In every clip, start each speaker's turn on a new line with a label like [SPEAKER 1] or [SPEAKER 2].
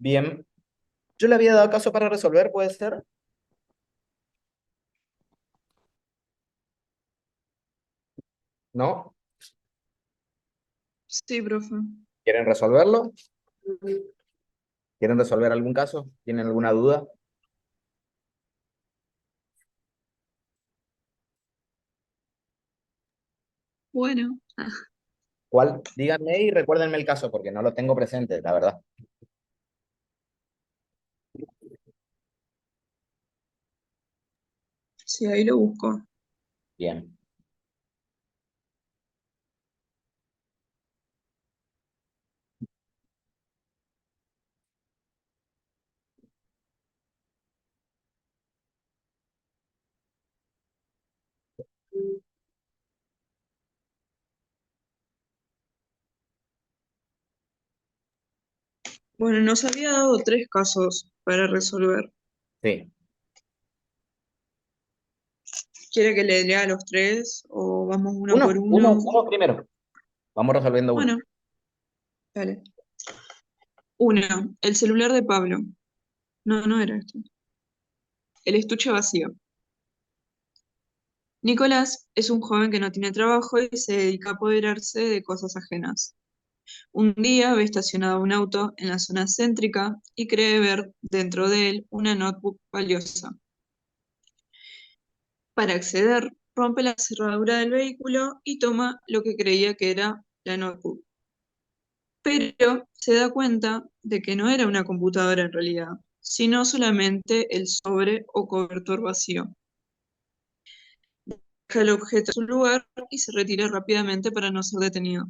[SPEAKER 1] Bien, yo le había dado caso para resolver, ¿puede ser? ¿No?
[SPEAKER 2] Sí, profe.
[SPEAKER 1] ¿Quieren resolverlo? ¿Quieren resolver algún caso? ¿Tienen alguna duda?
[SPEAKER 2] Bueno,
[SPEAKER 1] ¿Cuál? Díganme y recuérdenme el caso, porque no lo tengo presente, la verdad.
[SPEAKER 2] sí, ahí lo busco.
[SPEAKER 1] Bien.
[SPEAKER 2] Bueno, nos había dado tres casos para resolver.
[SPEAKER 1] Sí.
[SPEAKER 2] ¿Quiere que le lea los tres o vamos uno por
[SPEAKER 1] Uno, uno,
[SPEAKER 2] uno?
[SPEAKER 1] uno primero. Vamos resolviendo uno.
[SPEAKER 2] Bueno, dale. Uno, el celular de Pablo. No, no era esto. El estuche vacío. Nicolás es un joven que no tiene trabajo y se dedica a apoderarse de cosas ajenas. Un día ve estacionado un auto en la zona céntrica y cree ver dentro de él una notebook valiosa. Para acceder, rompe la cerradura del vehículo y toma lo que creía que era la notebook. Pero se da cuenta de que no era una computadora en realidad, sino solamente el sobre o cobertor vacío. Deja el objeto en su lugar y se retira rápidamente para no ser detenido.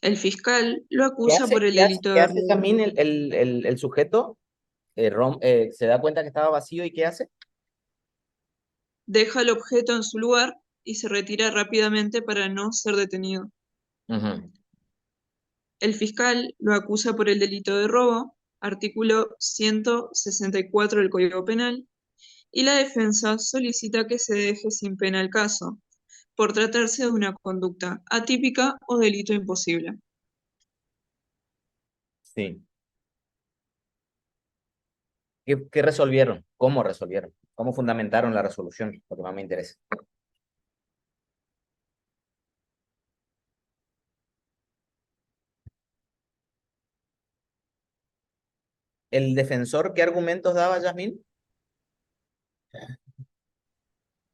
[SPEAKER 2] El fiscal lo
[SPEAKER 1] ¿Qué
[SPEAKER 2] acusa
[SPEAKER 1] hace,
[SPEAKER 2] por el
[SPEAKER 1] qué hace,
[SPEAKER 2] delito
[SPEAKER 1] qué
[SPEAKER 2] de
[SPEAKER 1] hace
[SPEAKER 2] robo.
[SPEAKER 1] también el sujeto? Se da cuenta que estaba vacío y ¿qué hace?
[SPEAKER 2] Deja el objeto en su lugar y se retira rápidamente para no ser detenido.
[SPEAKER 1] Ujú.
[SPEAKER 2] El fiscal lo acusa por el delito de robo, artículo 164 del Código Penal, y la defensa solicita que se deje sin pena el caso, por tratarse de una conducta atípica o delito imposible.
[SPEAKER 1] Sí. ¿Qué resolvieron? ¿Cómo resolvieron? ¿Cómo fundamentaron la resolución? Lo que más me interesa. ¿El defensor qué argumentos daba, Yasmín?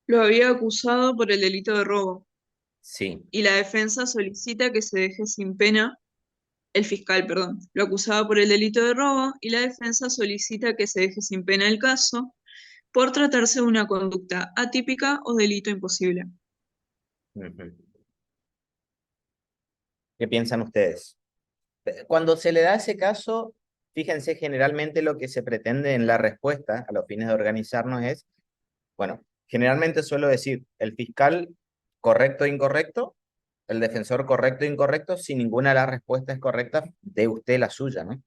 [SPEAKER 2] Lo había acusado por el delito de robo,
[SPEAKER 1] Sí.
[SPEAKER 2] y la defensa solicita que se deje sin pena, el fiscal, perdón, lo acusaba por el delito de robo, y la defensa solicita que se deje sin pena el caso, por tratarse de una conducta atípica o delito imposible.
[SPEAKER 1] Ujú. ¿Qué piensan ustedes? Cuando se le da ese caso, fíjense, generalmente lo que se pretende en la respuesta a los fines de organizarnos es, bueno, generalmente suelo decir el fiscal correcto e incorrecto, el defensor correcto e incorrecto, si ninguna de las respuestas es correcta, dé usted la suya, ¿no?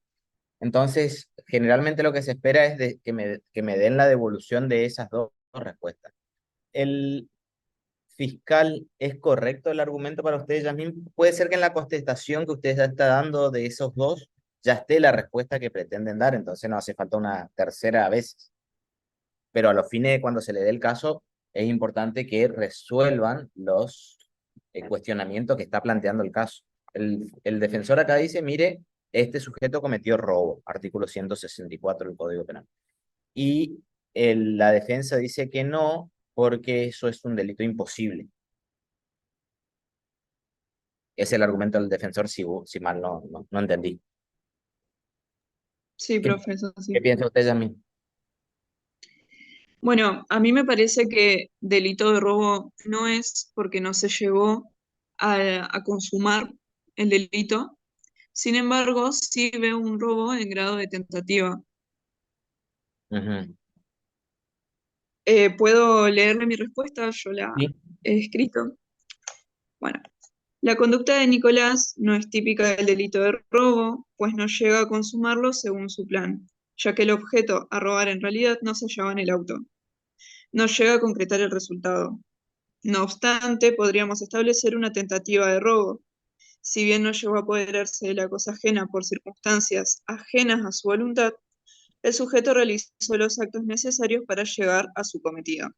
[SPEAKER 1] Entonces, generalmente lo que se espera es que me den la devolución de esas dos respuestas. ¿El fiscal es correcto el argumento para ustedes, Yasmín? Puede ser que en la contestación que ustedes ya está dando de esos dos ya esté la respuesta que pretenden dar, entonces no hace falta una tercera vez. Pero a los fines de cuando se le dé el caso, es importante que resuelvan los cuestionamientos que está planteando el caso. El defensor acá dice, mire, este sujeto cometió robo, artículo 164 del Código Penal. Y la defensa dice que no, porque eso es un delito imposible. Es el argumento del defensor, si mal no entendí.
[SPEAKER 2] Sí,
[SPEAKER 1] ¿Qué,
[SPEAKER 2] profe, eso
[SPEAKER 1] qué
[SPEAKER 2] sí.
[SPEAKER 1] piensa usted, Yasmín?
[SPEAKER 2] Bueno, a mí me parece que delito de robo no es porque no se llegó a consumar el delito. Sin embargo, sí veo un robo en grado de tentativa.
[SPEAKER 1] Ujú.
[SPEAKER 2] ¿Puedo leerle mi respuesta? Yo la
[SPEAKER 1] Sí.
[SPEAKER 2] he escrito. Bueno, la conducta de Nicolás no es típica del delito de robo, pues no llega a consumarlo según su plan, ya que el objeto a robar en realidad no se hallaba en el auto. No llega a concretar el resultado. No obstante, podríamos establecer una tentativa de robo, si bien no llegó a apoderarse de la cosa ajena por circunstancias ajenas a su voluntad, el sujeto realizó los actos necesarios para llegar a su cometido.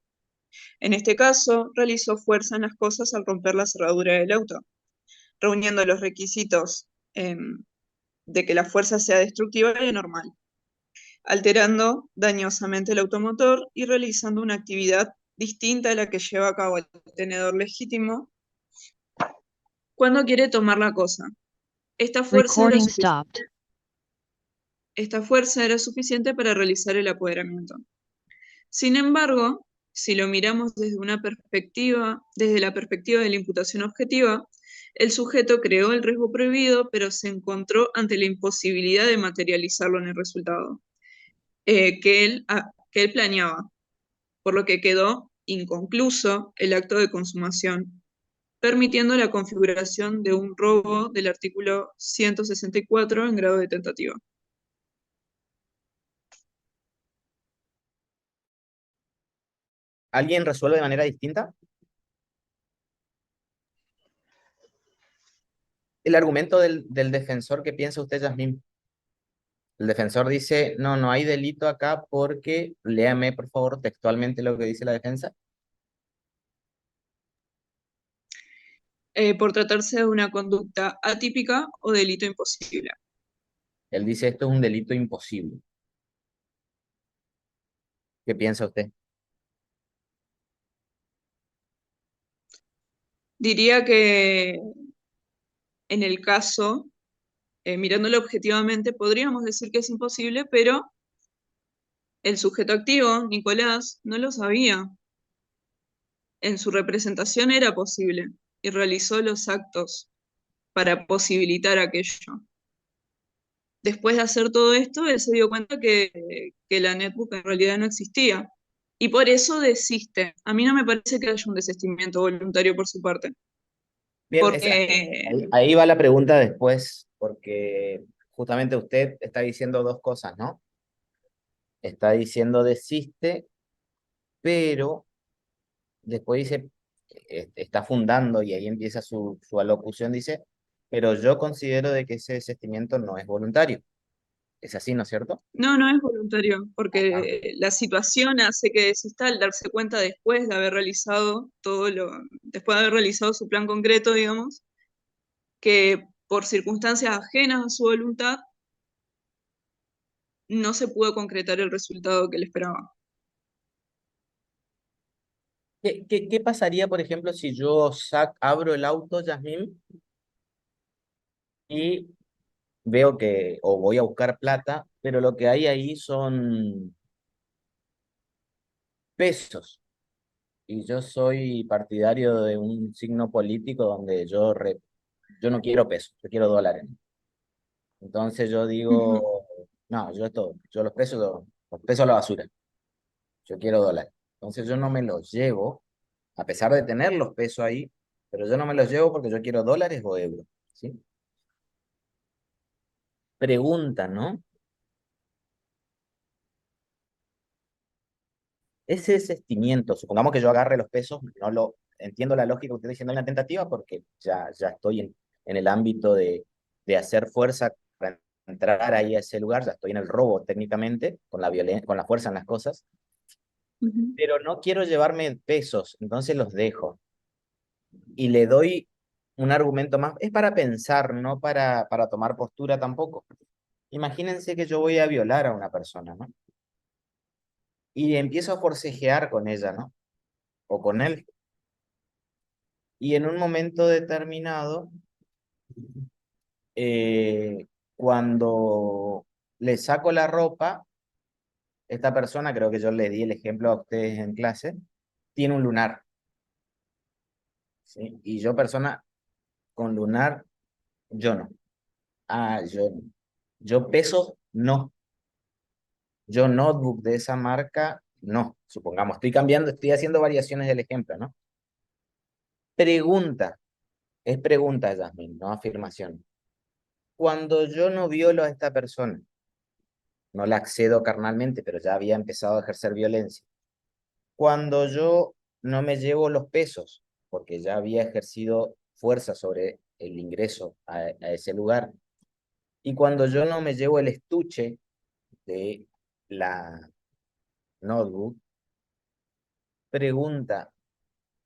[SPEAKER 2] En este caso, realizó fuerza en las cosas al romper la cerradura del auto, reuniendo los requisitos de que la fuerza sea destructiva y anormal, alterando dañosamente el automotor y realizando una actividad distinta a la que lleva a cabo el tenedor legítimo cuando quiere tomar la cosa. Esta fuerza era
[SPEAKER 3] Recording
[SPEAKER 2] suficiente.
[SPEAKER 3] stopped.
[SPEAKER 2] Esta fuerza era suficiente para realizar el apoderamiento. Sin embargo, si lo miramos desde desde la perspectiva de la imputación objetiva, el sujeto creó el riesgo prohibido, pero se encontró ante la imposibilidad de materializarlo en el resultado que él planeaba, por lo que quedó inconcluso el acto de consumación, permitiendo la configuración de un robo del artículo 164 en grado de tentativa.
[SPEAKER 1] ¿Alguien resuelve de manera distinta? El argumento del defensor, ¿qué piensa usted, Yasmín? El defensor dice, no, no hay delito acá porque, léame por favor textualmente lo que dice la defensa.
[SPEAKER 2] Por tratarse de una conducta atípica o delito imposible.
[SPEAKER 1] Él dice, esto es un delito imposible. ¿Qué piensa usted?
[SPEAKER 2] Diría que en el caso, mirándolo objetivamente, podríamos decir que es imposible, pero el sujeto activo, Nicolás, no lo sabía. En su representación era posible y realizó los actos para posibilitar aquello. Después de hacer todo esto, él se dio cuenta que la netbook en realidad no existía. Y por eso desiste. A mí no me parece que haya un desistimiento voluntario por su parte.
[SPEAKER 1] Bien,
[SPEAKER 2] Porque,
[SPEAKER 1] ahí va la pregunta después, porque justamente usted está diciendo dos cosas, ¿no? Está diciendo desiste, pero después dice, está fundando y ahí empieza su alocución, dice, pero yo considero de que ese desistimiento no es voluntario. Es así, ¿no es cierto?
[SPEAKER 2] no, no es voluntario,
[SPEAKER 1] Ajá.
[SPEAKER 2] porque la situación hace que desista al darse cuenta después de haber realizado después de haber realizado su plan concreto, digamos, que por circunstancias ajenas a su voluntad no se pudo concretar el resultado que él esperaba.
[SPEAKER 1] ¿Qué pasaría, por ejemplo, si yo abro el auto, Yasmín, y veo que, o voy a buscar plata, pero lo que hay ahí son pesos? Y yo soy partidario de un signo político donde yo no quiero pesos, yo quiero dólares. Entonces yo
[SPEAKER 2] Ujú,
[SPEAKER 1] digo, no, yo los pesos a la basura, yo quiero dólares. Entonces yo no me los llevo, a pesar de tener los pesos ahí, pero yo no me los llevo porque yo quiero dólares o euros, ¿sí? Pregunta, ¿no? Ese desistimiento, supongamos que yo agarre los pesos, no lo entiendo la lógica que usted está diciendo en la tentativa porque ya estoy en el ámbito de hacer fuerza para entrar ahí a ese lugar, ya estoy en el robo técnicamente, con la con la fuerza en las cosas,
[SPEAKER 2] ujú.
[SPEAKER 1] pero no quiero llevarme pesos, entonces los dejo y le doy un argumento más. Es para pensar, no para tomar postura tampoco. Imagínense que yo voy a violar a una persona, ¿no? Y empiezo a forcejear con ella, ¿no? O con él. Y en un momento determinado, cuando le saco la ropa, esta persona, creo que yo le di el ejemplo a ustedes en clase, tiene un lunar, ¿sí? Y yo, persona con lunar, yo no. Ah, yo peso, no. Yo notebook de esa marca, no. Supongamos, estoy cambiando, estoy haciendo variaciones del ejemplo, ¿no? Pregunta, es pregunta, Yasmin, no afirmación. Cuando yo no violo a esta persona, no la accedo carnalmente, pero ya había empezado a ejercer violencia. Cuando yo no me llevo los pesos, porque ya había ejercido fuerza sobre el ingreso a ese lugar. Y cuando yo no me llevo el estuche de la notebook, pregunta,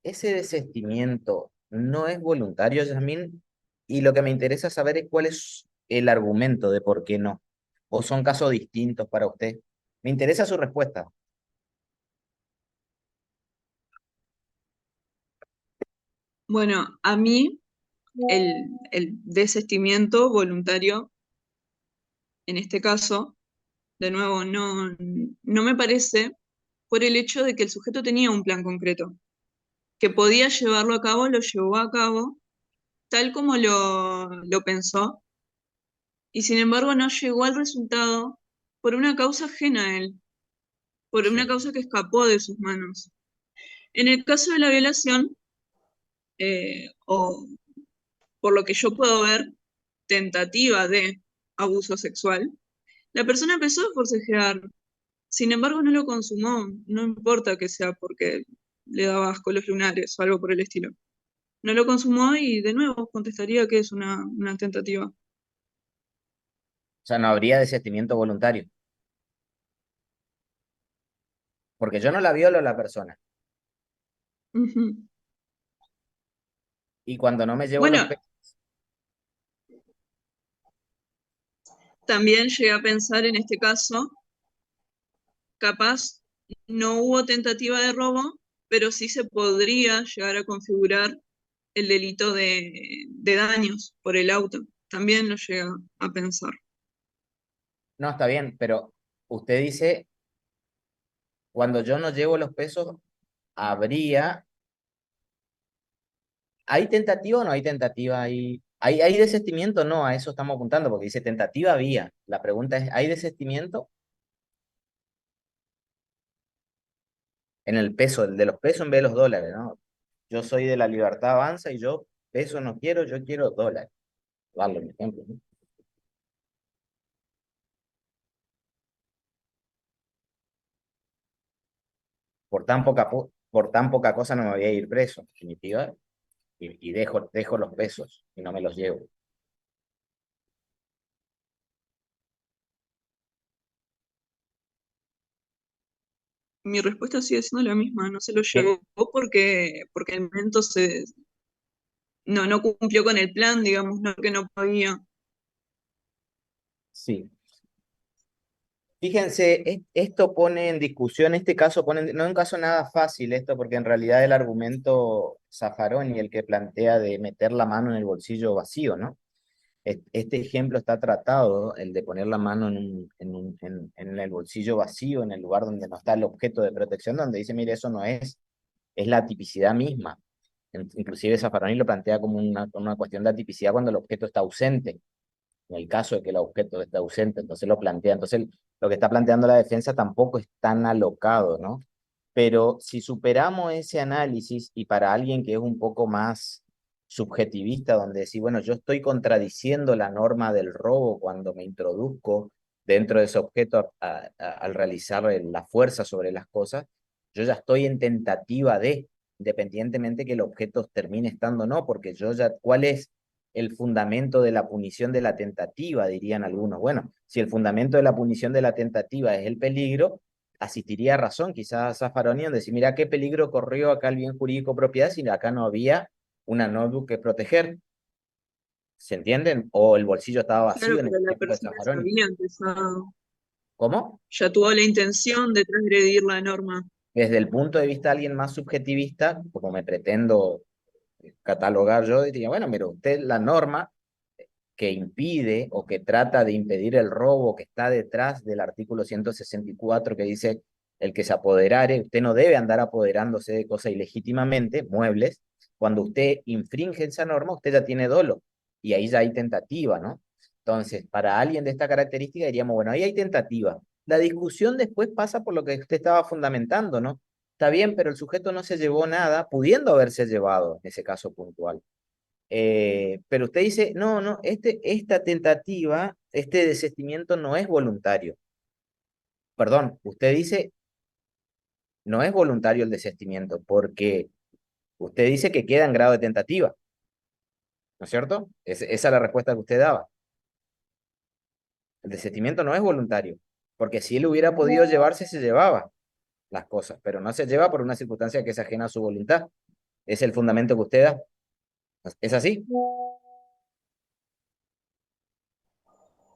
[SPEAKER 1] ¿ese desistimiento no es voluntario, Yasmín? Y lo que me interesa saber es cuál es el argumento de por qué no. ¿O son casos distintos para usted? Me interesa su respuesta.
[SPEAKER 2] Bueno, a mí el desistimiento voluntario, en este caso, de nuevo, no me parece por el hecho de que el sujeto tenía un plan concreto, que podía llevarlo a cabo, lo llevó a cabo, tal como lo pensó, y sin embargo no llegó al resultado por una causa ajena a él, por una
[SPEAKER 1] Sí.
[SPEAKER 2] causa que escapó de sus manos. En el caso de la violación, o por lo que yo puedo ver, tentativa de abuso sexual, la persona empezó a forcejear, sin embargo no lo consumó, no importa que sea porque le daba asco los lunares o algo por el estilo. No lo consumó y de nuevo contestaría que es una tentativa.
[SPEAKER 1] O sea, no habría desistimiento voluntario, porque yo no la violo a la persona.
[SPEAKER 2] Ujú.
[SPEAKER 1] Y cuando no me llevo los
[SPEAKER 2] Bueno,
[SPEAKER 1] pesos,
[SPEAKER 2] también llegué a pensar en este caso, capaz no hubo tentativa de robo, pero sí se podría llegar a configurar el delito de daños por el auto. También lo llega a pensar.
[SPEAKER 1] no está bien, pero usted dice, cuando yo no llevo los pesos, habría. ¿Hay tentativa o no hay tentativa? ¿Hay desistimiento? No, a eso estamos apuntando, porque dice tentativa había. La pregunta es, ¿hay desistimiento en el peso, el de los pesos en vez de los dólares, ¿no? Yo soy de la libertad avanza y yo peso no quiero, yo quiero dólares. Darle un ejemplo, ¿no? Por tan poca cosa no me voy a ir preso, en definitiva, y dejo los pesos y no me los llevo.
[SPEAKER 2] Mi respuesta sigue siendo la misma, no se lo
[SPEAKER 1] ¿Qué?
[SPEAKER 2] llevó porque el momento no cumplió con el plan, digamos, no que no podía.
[SPEAKER 1] Sí. Fíjense, esto pone en discusión, este caso no es un caso nada fácil esto, porque en realidad el argumento Zaffaroni, el que plantea de meter la mano en el bolsillo vacío, ¿no? Este ejemplo está tratado, el de poner la mano en el bolsillo vacío, en el lugar donde no está el objeto de protección, donde dice, mire, eso no es la tipicidad misma. Inclusive Zaffaroni lo plantea como una cuestión de atipicidad cuando el objeto está ausente, en el caso de que el objeto esté ausente, entonces lo plantea. Entonces, lo que está planteando la defensa tampoco es tan alocado, ¿no? Pero si superamos ese análisis y para alguien que es un poco más subjetivista, donde decir, bueno, yo estoy contradiciendo la norma del robo cuando me introduzco dentro de ese objeto al realizar la fuerza sobre las cosas, yo ya estoy en tentativa de, independientemente que el objeto termine estando o no, porque yo ya, ¿cuál es el fundamento de la punición de la tentativa? Dirían algunos. Bueno, si el fundamento de la punición de la tentativa es el peligro, asistiría a razón quizás a Zaffaroni en decir, mira qué peligro corrió acá el bien jurídico propiedad si acá no había una notebook que proteger. ¿Se entienden? O el bolsillo estaba
[SPEAKER 2] Claro,
[SPEAKER 1] vacío en el
[SPEAKER 2] pero la
[SPEAKER 1] ejemplo de
[SPEAKER 2] persona ya
[SPEAKER 1] Zaffaroni.
[SPEAKER 2] había empezado,
[SPEAKER 1] ¿Cómo?
[SPEAKER 2] ya tuvo la intención de transgredir la norma.
[SPEAKER 1] Desde el punto de vista de alguien más subjetivista, como me pretendo catalogar yo, diría, bueno, mira, usted la norma que impide o que trata de impedir el robo que está detrás del artículo 164 que dice el que se apoderare, usted no debe andar apoderándose de cosas ilegítimamente, muebles, cuando usted infringe esa norma, usted ya tiene dolo y ahí ya hay tentativa, ¿no? Entonces, para alguien de esta característica diríamos, bueno, ahí hay tentativa. La discusión después pasa por lo que usted estaba fundamentando, ¿no? Está bien, pero el sujeto no se llevó nada, pudiendo haberse llevado en ese caso puntual. Pero usted dice, no, no, esta tentativa, este desistimiento no es voluntario. Perdón, usted dice, no es voluntario el desistimiento, porque usted dice que queda en grado de tentativa. ¿no es cierto? Esa es la respuesta que usted daba. El desistimiento no es voluntario, porque si él hubiera podido llevarse, se llevaba las cosas, pero no se lleva por una circunstancia que es ajena a su voluntad. Es el fundamento que usted da. ¿Es así?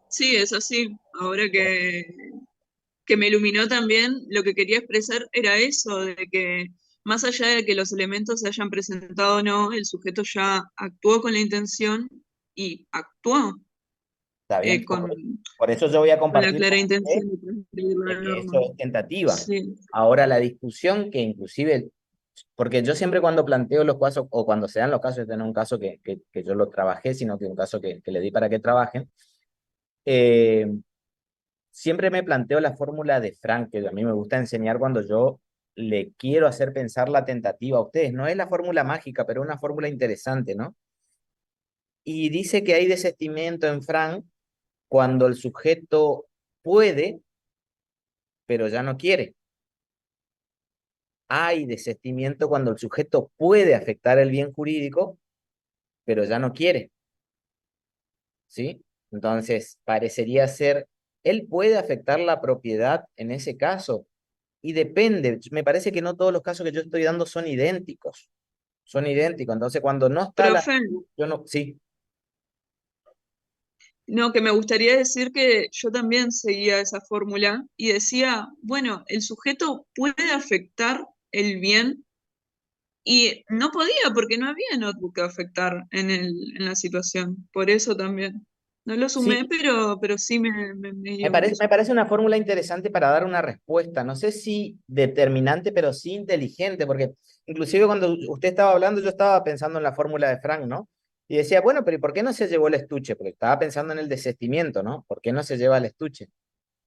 [SPEAKER 2] Sí, es así. Ahora que me iluminó también, lo que quería expresar era eso, de que más allá de que los elementos se hayan presentado o no, el sujeto ya actuó con la intención y actuó
[SPEAKER 1] Está bien.
[SPEAKER 2] eh, con,
[SPEAKER 1] Por eso yo voy a
[SPEAKER 2] con la
[SPEAKER 1] compartir
[SPEAKER 2] clara
[SPEAKER 1] con usted
[SPEAKER 2] intención de transgredir
[SPEAKER 1] de
[SPEAKER 2] la
[SPEAKER 1] que
[SPEAKER 2] norma.
[SPEAKER 1] eso es tentativa.
[SPEAKER 2] Sí,
[SPEAKER 1] Ahora la discusión que inclusive, porque yo siempre cuando planteo los casos, o cuando se dan los casos, este no es un caso que yo lo trabajé, sino que un caso que le di para que trabajen, eh, siempre me planteo la fórmula de Frank, que a mí me gusta enseñar cuando yo le quiero hacer pensar la tentativa a ustedes. No es la fórmula mágica, pero es una fórmula interesante, ¿no? Y dice que hay desistimiento en Frank cuando el sujeto puede, pero ya no quiere. Hay desistimiento cuando el sujeto puede afectar el bien jurídico, pero ya no quiere, ¿sí? Entonces, parecería ser, él puede afectar la propiedad en ese caso, y depende, me parece que no todos los casos que yo estoy dando son idénticos, entonces cuando no está la,
[SPEAKER 2] profe,
[SPEAKER 1] yo no, sí,
[SPEAKER 2] no, que me gustaría decir que yo también seguía esa fórmula y decía, bueno, el sujeto puede afectar el bien y no podía porque no había notebook que afectar en la situación. Por eso también. No lo
[SPEAKER 1] sí,
[SPEAKER 2] sumé, pero sí me dio con
[SPEAKER 1] me
[SPEAKER 2] eso.
[SPEAKER 1] parece una fórmula interesante para dar una respuesta, no sé si determinante, pero sí inteligente, porque inclusive cuando usted estaba hablando, yo estaba pensando en la fórmula de Frank, ¿no? Y decía, bueno, pero ¿y por qué no se llevó el estuche? Porque estaba pensando en el desistimiento, ¿no? ¿Por qué no se lleva el estuche?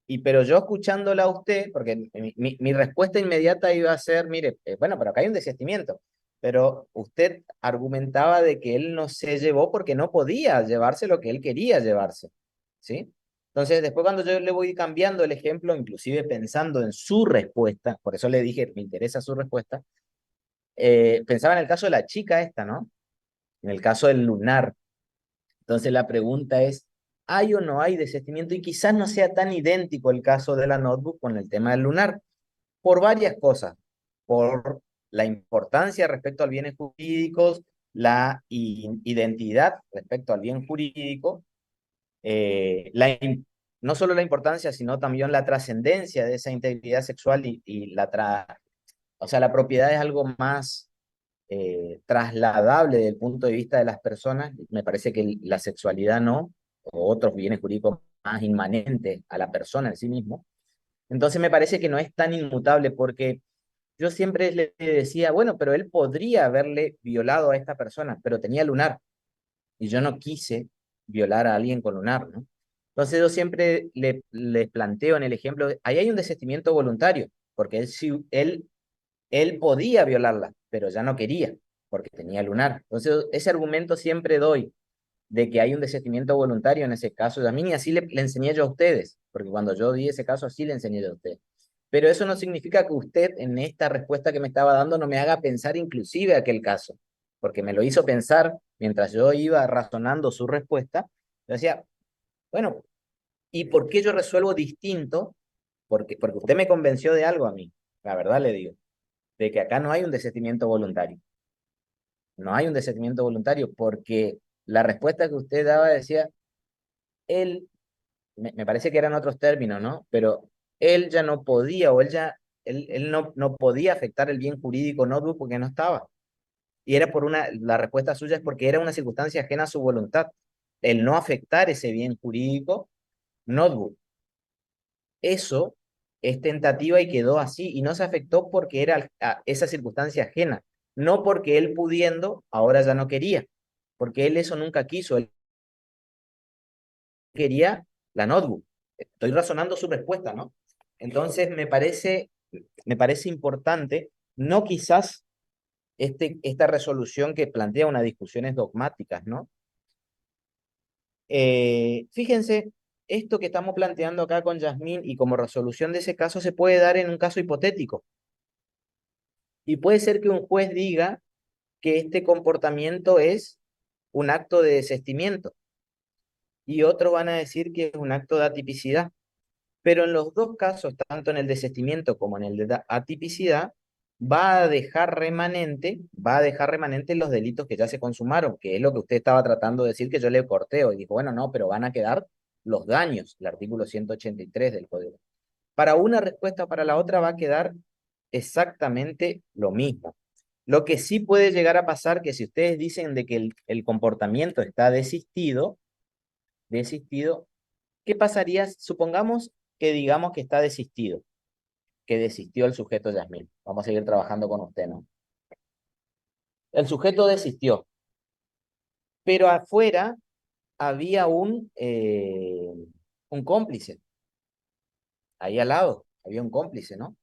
[SPEAKER 1] Y pero yo escuchándola a usted, porque mi respuesta inmediata iba a ser, mire, bueno, pero acá hay un desistimiento, pero usted argumentaba de que él no se llevó porque no podía llevarse lo que él quería llevarse, ¿sí? Entonces, después cuando yo le voy cambiando el ejemplo, inclusive pensando en su respuesta, por eso le dije, me interesa su respuesta, pensaba en el caso de la chica esta, ¿no? En el caso del lunar. Entonces la pregunta es, ¿hay o no hay desistimiento? Y quizás no sea tan idéntico el caso de la notebook con el tema del lunar, por varias cosas, por la importancia respecto al bienes jurídicos, la identidad respecto al bien jurídico, eh, la, no solo la importancia, sino también la trascendencia de esa integridad sexual y o sea, la propiedad es algo más trasladable desde el punto de vista de las personas. Me parece que la sexualidad no, o otros bienes jurídicos más inmanentes a la persona en sí mismo. Entonces me parece que no es tan inmutable porque yo siempre le decía, bueno, pero él podría haberle violado a esta persona, pero tenía lunar y yo no quise violar a alguien con lunar, ¿no? Entonces yo siempre le planteo en el ejemplo, ahí hay un desistimiento voluntario, porque él podía violarla, pero ya no quería, porque tenía lunar. Entonces, ese argumento siempre doy de que hay un desistimiento voluntario en ese caso, Yasmín, y así le enseñé yo a ustedes, porque cuando yo di ese caso, así le enseñé yo a ustedes. Pero eso no significa que usted en esta respuesta que me estaba dando no me haga pensar inclusive aquel caso, porque me lo hizo pensar mientras yo iba razonando su respuesta. Yo decía, bueno, ¿y por qué yo resuelvo distinto? Porque usted me convenció de algo a mí, la verdad le digo, de que acá no hay un desistimiento voluntario. No hay un desistimiento voluntario porque la respuesta que usted daba decía, él, me parece que eran otros términos, ¿no? Pero él ya no podía o él no podía afectar el bien jurídico notebook porque no estaba. Y era la respuesta suya es porque era una circunstancia ajena a su voluntad. El no afectar ese bien jurídico notebook. Eso es tentativa y quedó así y no se afectó porque era esa circunstancia ajena, no porque él pudiendo ahora ya no quería, porque él eso nunca quiso, él quería la notebook. Estoy razonando su respuesta, ¿no? Entonces me parece importante, no quizás esta resolución que plantea unas discusiones dogmáticas, ¿no? Fíjense, esto que estamos planteando acá con Yasmín y como resolución de ese caso se puede dar en un caso hipotético. Y puede ser que un juez diga que este comportamiento es un acto de desistimiento y otros van a decir que es un acto de atipicidad. Pero en los dos casos, tanto en el desistimiento como en el de atipicidad, va a dejar remanente los delitos que ya se consumaron, que es lo que usted estaba tratando de decir que yo le corteo. Y dijo, bueno, no, pero van a quedar los daños, el artículo 183 del Código. Para una respuesta, para la otra va a quedar exactamente lo mismo. Lo que sí puede llegar a pasar que si ustedes dicen de que el comportamiento está desistido, ¿qué pasaría? Supongamos que digamos que está desistido, que desistió el sujeto Yasmín. Vamos a seguir trabajando con usted, ¿no? El sujeto desistió, pero afuera había un cómplice, ahí al lado, había un cómplice, ¿no?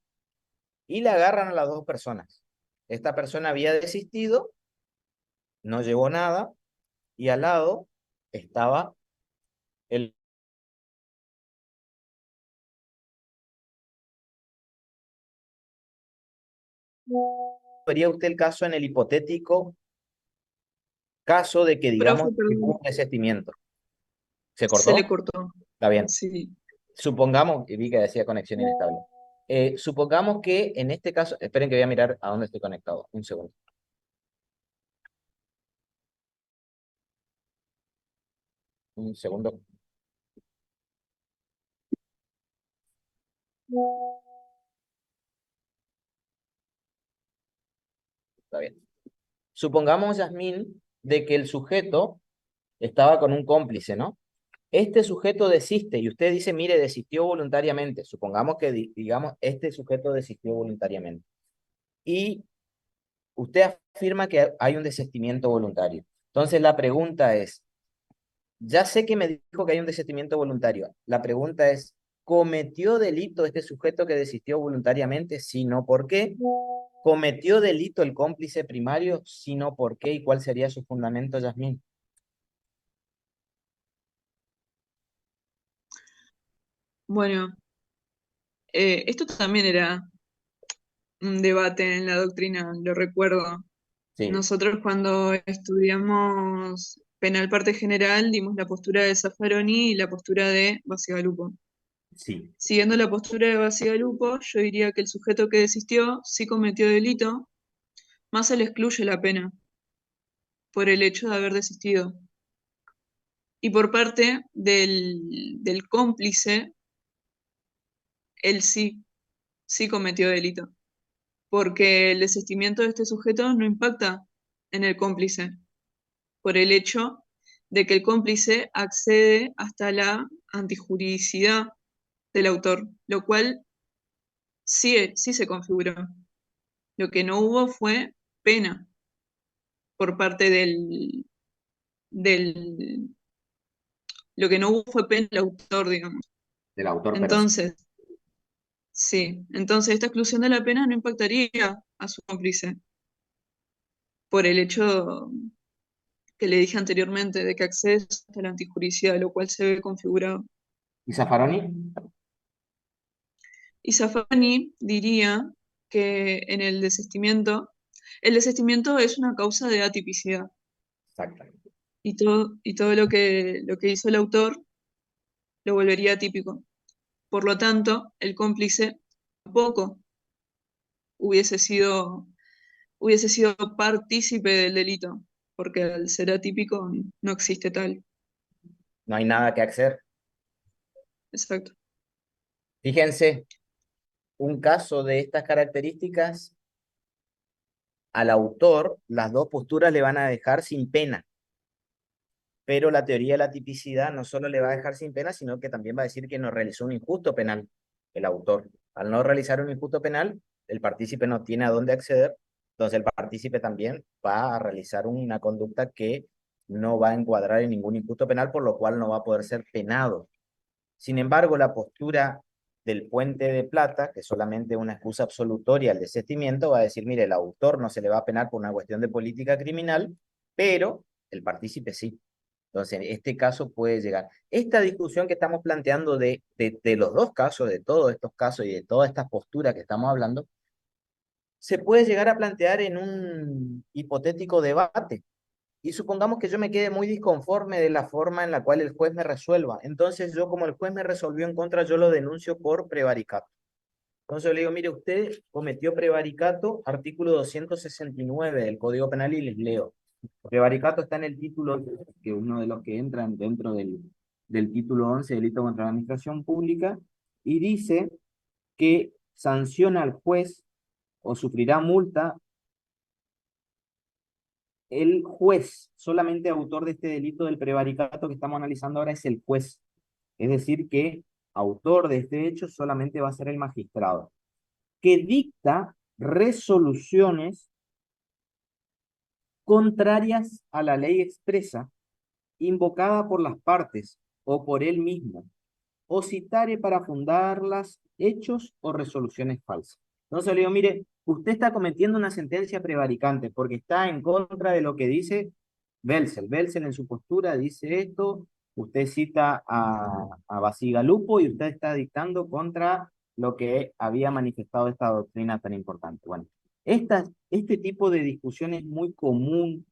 [SPEAKER 1] Y le agarran a las dos personas. Esta persona había desistido, no llevó nada, y al lado estaba el... ¿Vería usted el caso en el hipotético caso de que digamos
[SPEAKER 2] Profe,
[SPEAKER 1] que hubo
[SPEAKER 2] perdón,
[SPEAKER 1] un desistimiento? ¿Se
[SPEAKER 2] se le
[SPEAKER 1] cortó?
[SPEAKER 2] cortó.
[SPEAKER 1] Está bien.
[SPEAKER 2] Sí,
[SPEAKER 1] Supongamos, y vi que decía conexión inestable. Supongamos que en este caso, esperen que voy a mirar a dónde estoy conectado. Un segundo. Un segundo. Está bien. Supongamos, Yasmín, de que el sujeto estaba con un cómplice, ¿no? Este sujeto desiste y usted dice, mire, desistió voluntariamente. Supongamos que, digamos, este sujeto desistió voluntariamente. Y usted afirma que hay un desistimiento voluntario. Entonces la pregunta es, ya sé que me dijo que hay un desistimiento voluntario. La pregunta es, ¿cometió delito este sujeto que desistió voluntariamente? Si no, ¿por qué? ¿Cometió delito el cómplice primario? Si no, ¿por qué? ¿Y cuál sería su fundamento, Yasmín?
[SPEAKER 2] bueno, esto también era un debate en la doctrina, lo recuerdo.
[SPEAKER 1] Sí,
[SPEAKER 2] Nosotros cuando estudiamos penal parte general dimos la postura de Zaffaroni y la postura de Bacigalupo.
[SPEAKER 1] sí.
[SPEAKER 2] Siguiendo la postura de Bacigalupo, yo diría que el sujeto que desistió sí cometió delito, más se le excluye la pena por el hecho de haber desistido. Y por parte del cómplice, él sí cometió delito, porque el desistimiento de este sujeto no impacta en el cómplice, por el hecho de que el cómplice accede hasta la antijuridicidad del autor, lo cual sí se configuró. Lo que no hubo fue pena por parte del lo que no hubo fue pena del autor, digamos.
[SPEAKER 1] Del autor, pero sí.
[SPEAKER 2] Entonces, sí, entonces esta exclusión de la pena no impactaría a su cómplice por el hecho que le dije anteriormente de que accede hasta la antijuricidad, lo cual se ve configurado.
[SPEAKER 1] ¿Y Zaffaroni?
[SPEAKER 2] Y Zafani diría que en el desistimiento es una causa de atipicidad
[SPEAKER 1] Exactamente.
[SPEAKER 2] y todo lo que hizo el autor lo volvería atípico. Por lo tanto, el cómplice tampoco hubiese sido, hubiese sido partícipe del delito, porque al ser atípico no existe tal.
[SPEAKER 1] No hay nada que hacer.
[SPEAKER 2] Exacto.
[SPEAKER 1] Fíjense, un caso de estas características, al autor, las dos posturas le van a dejar sin pena. Pero la teoría de la tipicidad no solo le va a dejar sin pena, sino que también va a decir que no realizó un injusto penal el autor. Al no realizar un injusto penal, el partícipe no tiene a dónde acceder, entonces el partícipe también va a realizar una conducta que no va a encuadrar en ningún injusto penal, por lo cual no va a poder ser penado. Sin embargo, la postura del puente de plata, que es solamente una excusa absolutoria al desistimiento, va a decir, mire, el autor no se le va a penar por una cuestión de política criminal, pero el partícipe sí. Entonces, en este caso puede llegar. Esta discusión que estamos planteando de los dos casos, de todos estos casos y de todas estas posturas que estamos hablando, se puede llegar a plantear en un hipotético debate. Y supongamos que yo me quede muy disconforme de la forma en la cual el juez me resuelva. Entonces yo, como el juez me resolvió en contra, yo lo denuncio por prevaricato. Entonces yo le digo, mire, usted cometió prevaricato, artículo 269 del Código Penal, y les leo. Prevaricato está en el título, que uno de los que entran dentro del título 11, delito contra la administración pública, y dice que sanciona al juez o sufrirá multa el juez. Solamente autor de este delito del prevaricato que estamos analizando ahora es el juez. Es decir, que autor de este hecho solamente va a ser el magistrado, que dicta resoluciones contrarias a la ley expresa, invocada por las partes o por él mismo, o citare para fundarlas hechos o resoluciones falsas. Entonces le digo, mire, usted está cometiendo una sentencia prevaricante porque está en contra de lo que dice Belzel. Belzel en su postura dice esto, usted cita a Basigalupo y usted está dictando contra lo que había manifestado esta doctrina tan importante. Bueno, este tipo de discusión es muy común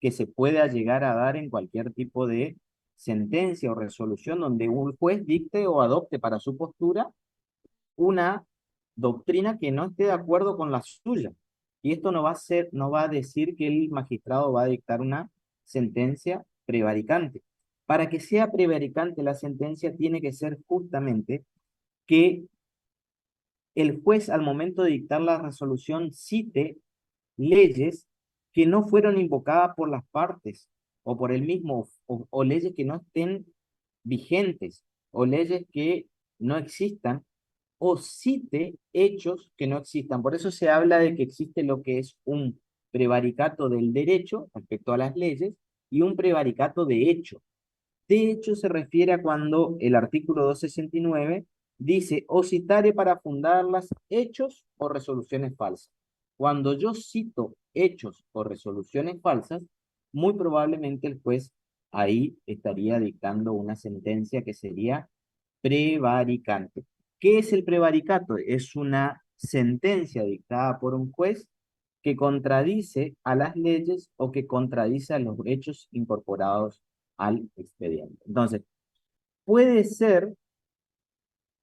[SPEAKER 1] que se pueda llegar a dar en cualquier tipo de sentencia o resolución donde un juez dicte o adopte para su postura una doctrina que no esté de acuerdo con la suya. Y esto no va a decir que el magistrado va a dictar una sentencia prevaricante. Para que sea prevaricante la sentencia tiene que ser justamente que el juez al momento de dictar la resolución cite leyes que no fueron invocadas por las partes o por él mismo, o leyes que no estén vigentes, o leyes que no existan, o cite hechos que no existan. Por eso se habla de que existe lo que es un prevaricato del derecho respecto a las leyes y un prevaricato de hecho. De hecho, se refiere a cuando el artículo 269 dice o citare para fundarlas hechos o resoluciones falsas. Cuando yo cito hechos o resoluciones falsas, muy probablemente el juez ahí estaría dictando una sentencia que sería prevaricante. ¿Qué es el prevaricato? Es una sentencia dictada por un juez que contradice a las leyes o que contradice a los hechos incorporados al expediente. Entonces, puede ser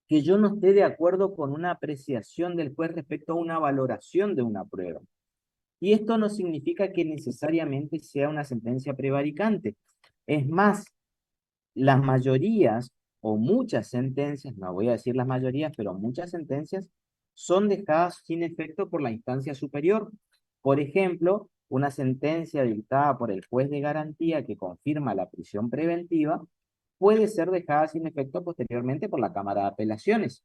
[SPEAKER 1] que yo no esté de acuerdo con una apreciación del juez respecto a una valoración de una prueba. Y esto no significa que necesariamente sea una sentencia prevaricante. Es más, las mayorías o muchas sentencias, no voy a decir las mayorías, pero muchas sentencias son dejadas sin efecto por la instancia superior. Por ejemplo, una sentencia dictada por el juez de garantía que confirma la prisión preventiva puede ser dejada sin efecto posteriormente por la Cámara de Apelaciones.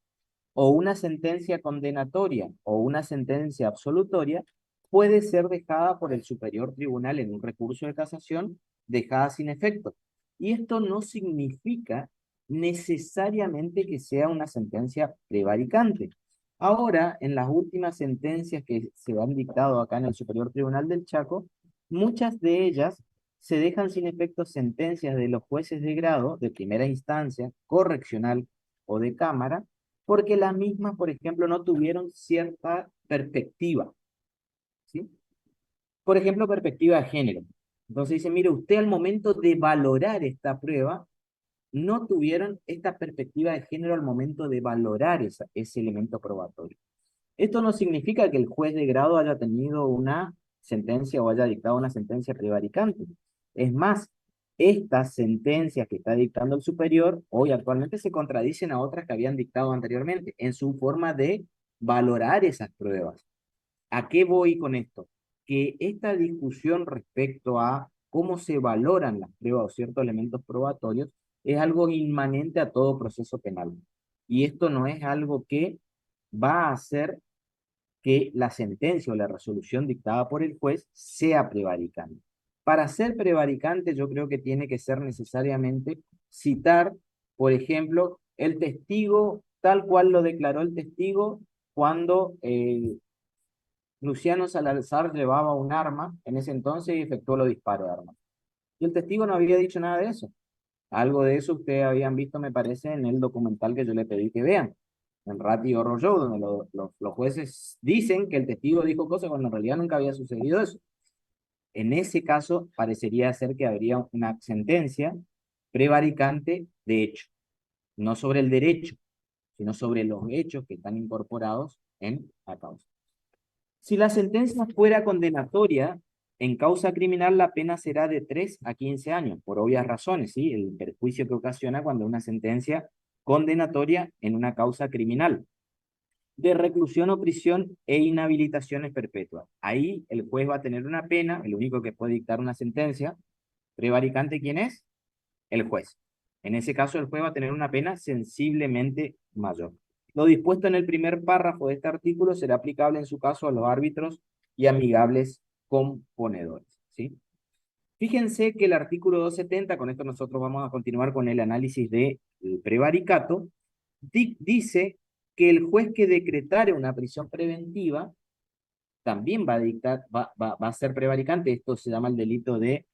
[SPEAKER 1] O una sentencia condenatoria o una sentencia absolutoria puede ser dejada por el superior tribunal en un recurso de casación, dejada sin efecto. Y esto no significa necesariamente que sea una sentencia prevaricante. Ahora, en las últimas sentencias que se han dictado acá en el Superior Tribunal del Chaco, muchas de ellas se dejan sin efecto sentencias de los jueces de grado de primera instancia, correccional o de cámara, porque las mismas, por ejemplo, no tuvieron cierta perspectiva, ¿sí? Por ejemplo, perspectiva de género. Entonces dice, mire, usted al momento de valorar esta prueba, no tuvieron esta perspectiva de género al momento de valorar ese elemento probatorio. Esto no significa que el juez de grado haya tenido una sentencia o haya dictado una sentencia prevaricante. Es más, estas sentencias que está dictando el superior hoy actualmente se contradicen a otras que habían dictado anteriormente en su forma de valorar esas pruebas. ¿A qué voy con esto? Que esta discusión respecto a cómo se valoran las pruebas o ciertos elementos probatorios es algo inmanente a todo proceso penal. Y esto no es algo que va a hacer que la sentencia o la resolución dictada por el juez sea prevaricante. Para ser prevaricante, yo creo que tiene que ser necesariamente citar, por ejemplo, el testigo tal cual lo declaró el testigo cuando Luciano Salazar llevaba un arma en ese entonces y efectuó los disparos de armas. Y el testigo no había dicho nada de eso. Algo de eso ustedes habían visto, me parece, en el documental que yo le pedí que vean, en Ratty Horror Show, donde los jueces dicen que el testigo dijo cosas cuando en realidad nunca había sucedido eso.
[SPEAKER 3] En ese caso, parecería ser que habría una sentencia prevaricante de hecho, no sobre el derecho, sino sobre los hechos que están incorporados en la causa. Si la sentencia fuera condenatoria, en causa criminal la pena será de 3 a 15 años, por obvias razones, ¿sí? El perjuicio que ocasiona cuando una sentencia condenatoria en una causa criminal de reclusión o prisión e inhabilitaciones perpetuas. Ahí el juez va a tener una pena, el único que puede dictar una sentencia prevaricante, ¿quién es? El juez. En ese caso, el juez va a tener una pena sensiblemente mayor. Lo dispuesto en el primer párrafo de este artículo será aplicable en su caso a los árbitros y amigables componedores, ¿sí? Fíjense que el artículo 270, con esto nosotros vamos a continuar con el análisis del prevaricato, dice que el juez que decretare una prisión preventiva también va a dictar, va a ser prevaricante. Esto se llama el delito de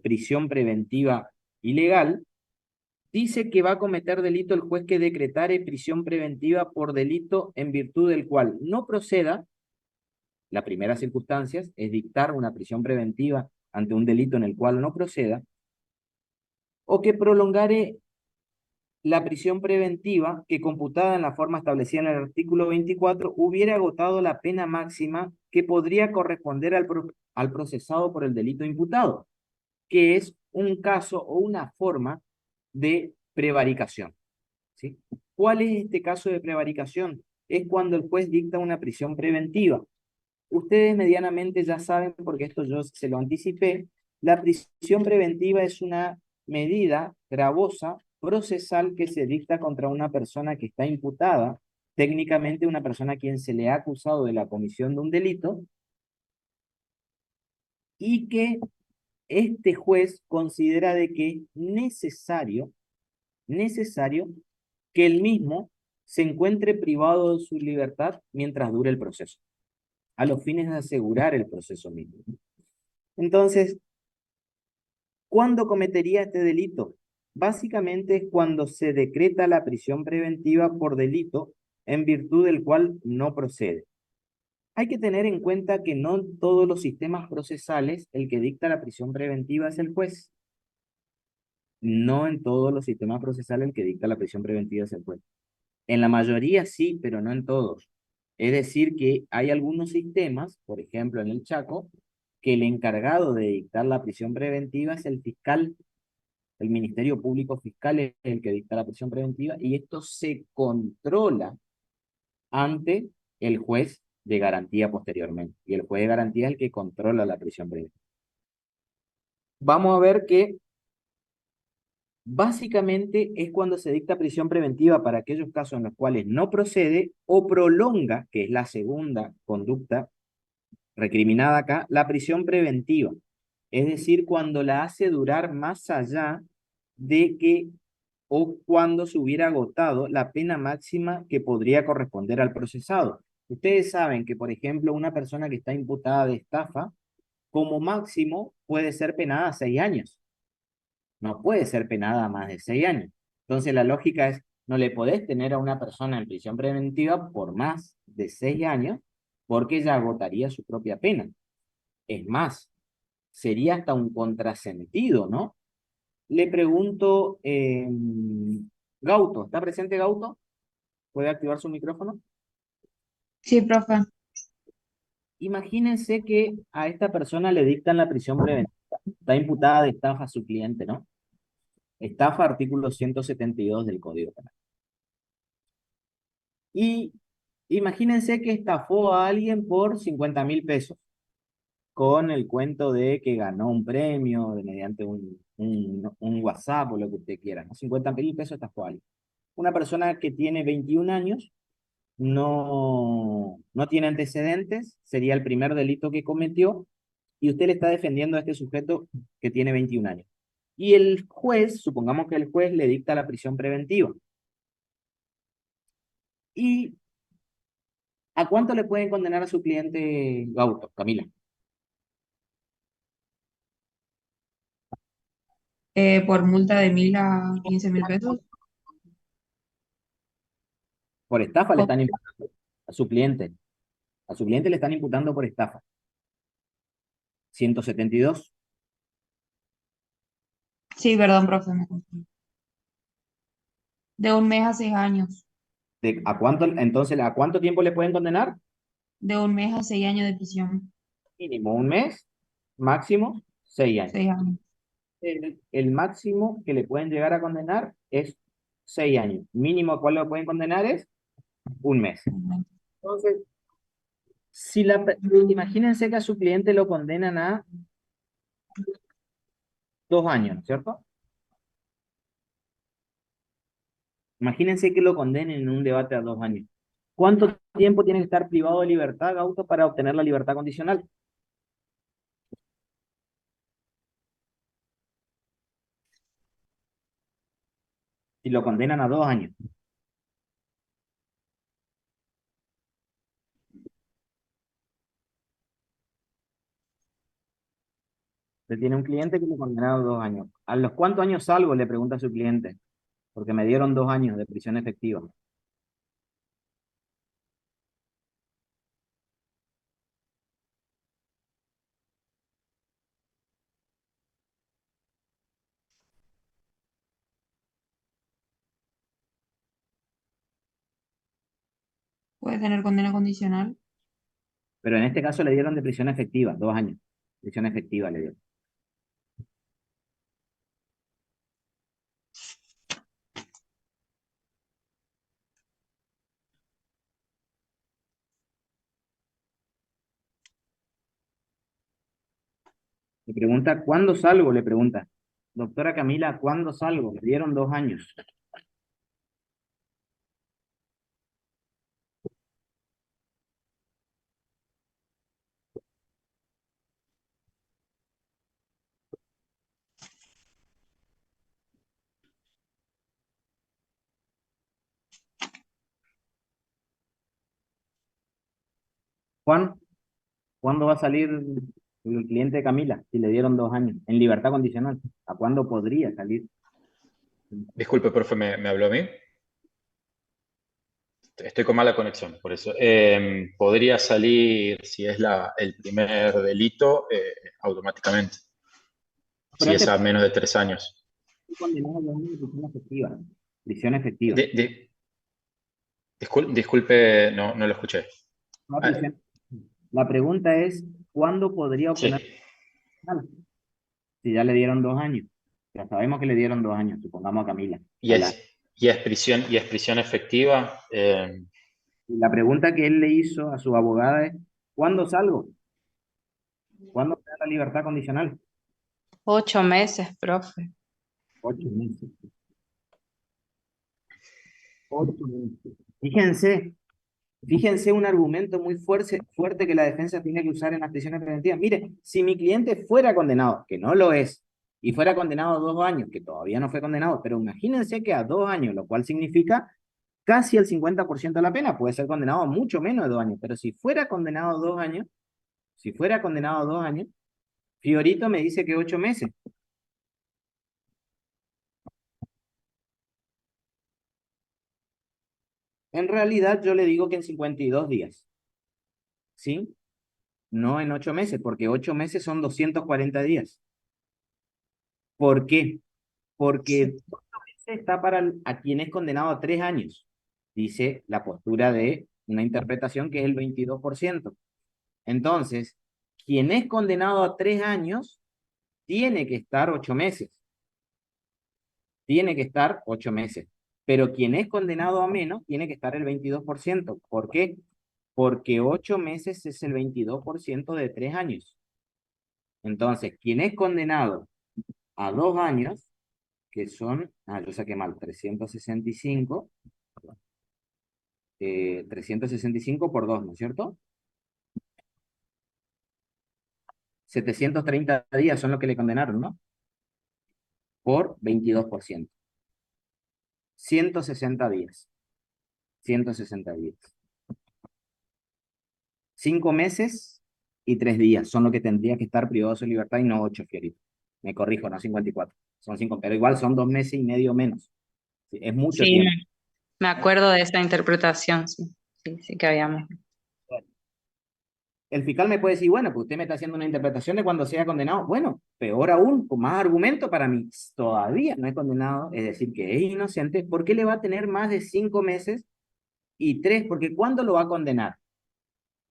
[SPEAKER 3] prisión preventiva ilegal. Dice que va a cometer delito el juez que decretare prisión preventiva por delito en virtud del cual no proceda. La primera circunstancia es dictar una prisión preventiva ante un delito en el cual no proceda, o que prolongare la prisión preventiva que, computada en la forma establecida en el artículo 24, hubiera agotado la pena máxima que podría corresponder al procesado por el delito imputado, que es un caso o una forma de prevaricación, ¿sí? ¿Cuál es este caso de prevaricación? Es cuando el juez dicta una prisión preventiva. Ustedes medianamente ya saben, porque esto yo se lo anticipé, la prisión preventiva es una medida gravosa, procesal, que se dicta contra una persona que está imputada, técnicamente una persona a quien se le ha acusado de la comisión de un delito, y que este juez considera de que es necesario que el mismo se encuentre privado de su libertad mientras dure el proceso, a los fines de asegurar el proceso mismo. Entonces, ¿cuándo cometería este delito? Básicamente es cuando se decreta la prisión preventiva por delito en virtud del cual no procede. Hay que tener en cuenta que no en todos los sistemas procesales el que dicta la prisión preventiva es el juez. No en todos los sistemas procesales el que dicta la prisión preventiva es el juez. En la mayoría sí, pero no en todos. Es decir, que hay algunos sistemas, por ejemplo en el Chaco, que el encargado de dictar la prisión preventiva es el fiscal. El Ministerio Público Fiscal es el que dicta la prisión preventiva y esto se controla ante el juez de garantía posteriormente. Y el juez de garantía es el que controla la prisión preventiva. Vamos a ver que básicamente es cuando se dicta prisión preventiva para aquellos casos en los cuales no procede o prolonga, que es la segunda conducta recriminada acá, la prisión preventiva. Es decir, cuando la hace durar más allá de que o cuando se hubiera agotado la pena máxima que podría corresponder al procesado. Ustedes saben que, por ejemplo, una persona que está imputada de estafa, como máximo puede ser penada a 6 años. No puede ser penada a más de 6 años. Entonces la lógica es, no le podés tener a una persona en prisión preventiva por más de 6 años porque ella agotaría su propia pena. Es más, sería hasta un contrasentido, ¿no? Le pregunto, Gauto, ¿está presente Gauto? ¿Puede activar su micrófono?
[SPEAKER 4] Sí, profe.
[SPEAKER 3] Imagínense que a esta persona le dictan la prisión preventiva. Está imputada de estafa a su cliente, ¿no? Estafa, artículo 172 del Código Penal. Y imagínense que estafó a alguien por 50.000 pesos, con el cuento de que ganó un premio mediante un WhatsApp o lo que usted quiera, ¿no? 50.000 pesos estafó a alguien. Una persona que tiene 21 años, no tiene antecedentes, sería el primer delito que cometió, y usted le está defendiendo a este sujeto que tiene 21 años. Y el juez, supongamos que el juez le dicta la prisión preventiva. ¿Y a cuánto le pueden condenar a su cliente Gauto, Camila?
[SPEAKER 4] Por multa de 1.000 a 15.000 pesos.
[SPEAKER 3] Por estafa le
[SPEAKER 4] ¿Cómo?
[SPEAKER 3] están imputando a su cliente. A su cliente le están imputando por estafa. 172.
[SPEAKER 4] Sí, perdón, profe, me confundí. De 1 mes a 6 años.
[SPEAKER 3] ¿A cuánto, entonces, a cuánto tiempo le pueden condenar?
[SPEAKER 4] De 1 mes a 6 años de prisión.
[SPEAKER 3] Mínimo 1 mes, máximo 6 años.
[SPEAKER 4] 6 años.
[SPEAKER 3] El máximo que le pueden llegar a condenar es 6 años. Mínimo a cuál lo pueden condenar es 1 mes. Entonces, imagínense que a su cliente lo condenan a 2 años, ¿no es cierto? Imagínense que lo condenen en un debate a 2 años. ¿Cuánto tiempo tiene que estar privado de libertad, Gauto, para obtener la libertad condicional? Si lo condenan a 2 años. Usted tiene un cliente que le condenaron a 2 años. ¿A los cuántos años salgo? Le pregunta a su cliente. Porque me dieron 2 años de prisión efectiva.
[SPEAKER 4] Puede tener condena condicional.
[SPEAKER 3] Pero en este caso le dieron de prisión efectiva, 2 años. Prisión efectiva le dieron. Le pregunta, ¿cuándo salgo? Le pregunta. Doctora Camila, ¿cuándo salgo? Me dieron 2 años. Juan, ¿cuándo va a salir el cliente de Camila? Si le dieron 2 años, en libertad condicional. ¿A cuándo podría salir?
[SPEAKER 5] Disculpe, profe, ¿me habló a mí? Estoy con mala conexión, por eso. Podría salir, si es el primer delito, automáticamente.
[SPEAKER 3] Pero
[SPEAKER 5] Si es
[SPEAKER 3] este
[SPEAKER 5] a menos de 3 años.
[SPEAKER 3] fue condenado a 2 años de prisión efectiva. Prisión efectiva.
[SPEAKER 5] Disculpe, no lo escuché.
[SPEAKER 3] No
[SPEAKER 5] Ah,
[SPEAKER 3] prisión. La pregunta es, ¿cuándo podría
[SPEAKER 5] sí,
[SPEAKER 3] obtener si ya le dieron 2 años? Ya sabemos que le dieron 2 años, supongamos a Camila.
[SPEAKER 5] y es prisión efectiva.
[SPEAKER 3] Y la pregunta que él le hizo a su abogada es, ¿cuándo salgo? ¿Cuándo me da la libertad condicional?
[SPEAKER 6] 8 meses, profe.
[SPEAKER 3] 8 meses. 8 meses. Fíjense un argumento muy fuerte que la defensa tiene que usar en las prisiones preventivas. Mire, si mi cliente fuera condenado, que no lo es, y fuera condenado a 2 años, que todavía no fue condenado, pero imagínense que a 2 años, lo cual significa casi el 50% de la pena, puede ser condenado a mucho menos de 2 años, pero si fuera condenado a 2 años, Fiorito me dice que 8 meses. En realidad yo le digo que en 52 días, ¿sí? No en 8 meses, porque 8 meses son 240 días. ¿Por qué? Porque 8 meses está para a quien es condenado a 3 años, dice la postura de una interpretación que es el 22%. Entonces, quien es condenado a 3 años tiene que estar 8 meses. Tiene que estar 8 meses. Pero quien es condenado a menos tiene que estar el 22%. ¿Por qué? Porque 8 meses es el 22% de 3 años. Entonces, quien es condenado a 2 años, que son, yo saqué mal, 365, 365 por 2, ¿no es cierto? 730 días son los que le condenaron, ¿no? Por 22%. 160 días. 160 días. 5 meses y 3 días son lo que tendría que estar privado de su libertad y no 8, Fiorito. Me corrijo, no 54. Son 5, pero igual son 2 meses y medio menos. Sí, es mucho
[SPEAKER 6] Sí,
[SPEAKER 3] tiempo.
[SPEAKER 6] me acuerdo de esa interpretación, sí, sí, sí que habíamos.
[SPEAKER 3] el fiscal me puede decir, bueno, pues usted me está haciendo una interpretación de cuando sea condenado. Bueno, peor aún, con más argumento para mí, todavía no es condenado, es decir, que es inocente. ¿Por qué le va a tener más de 5 meses y 3? Porque ¿cuándo lo va a condenar?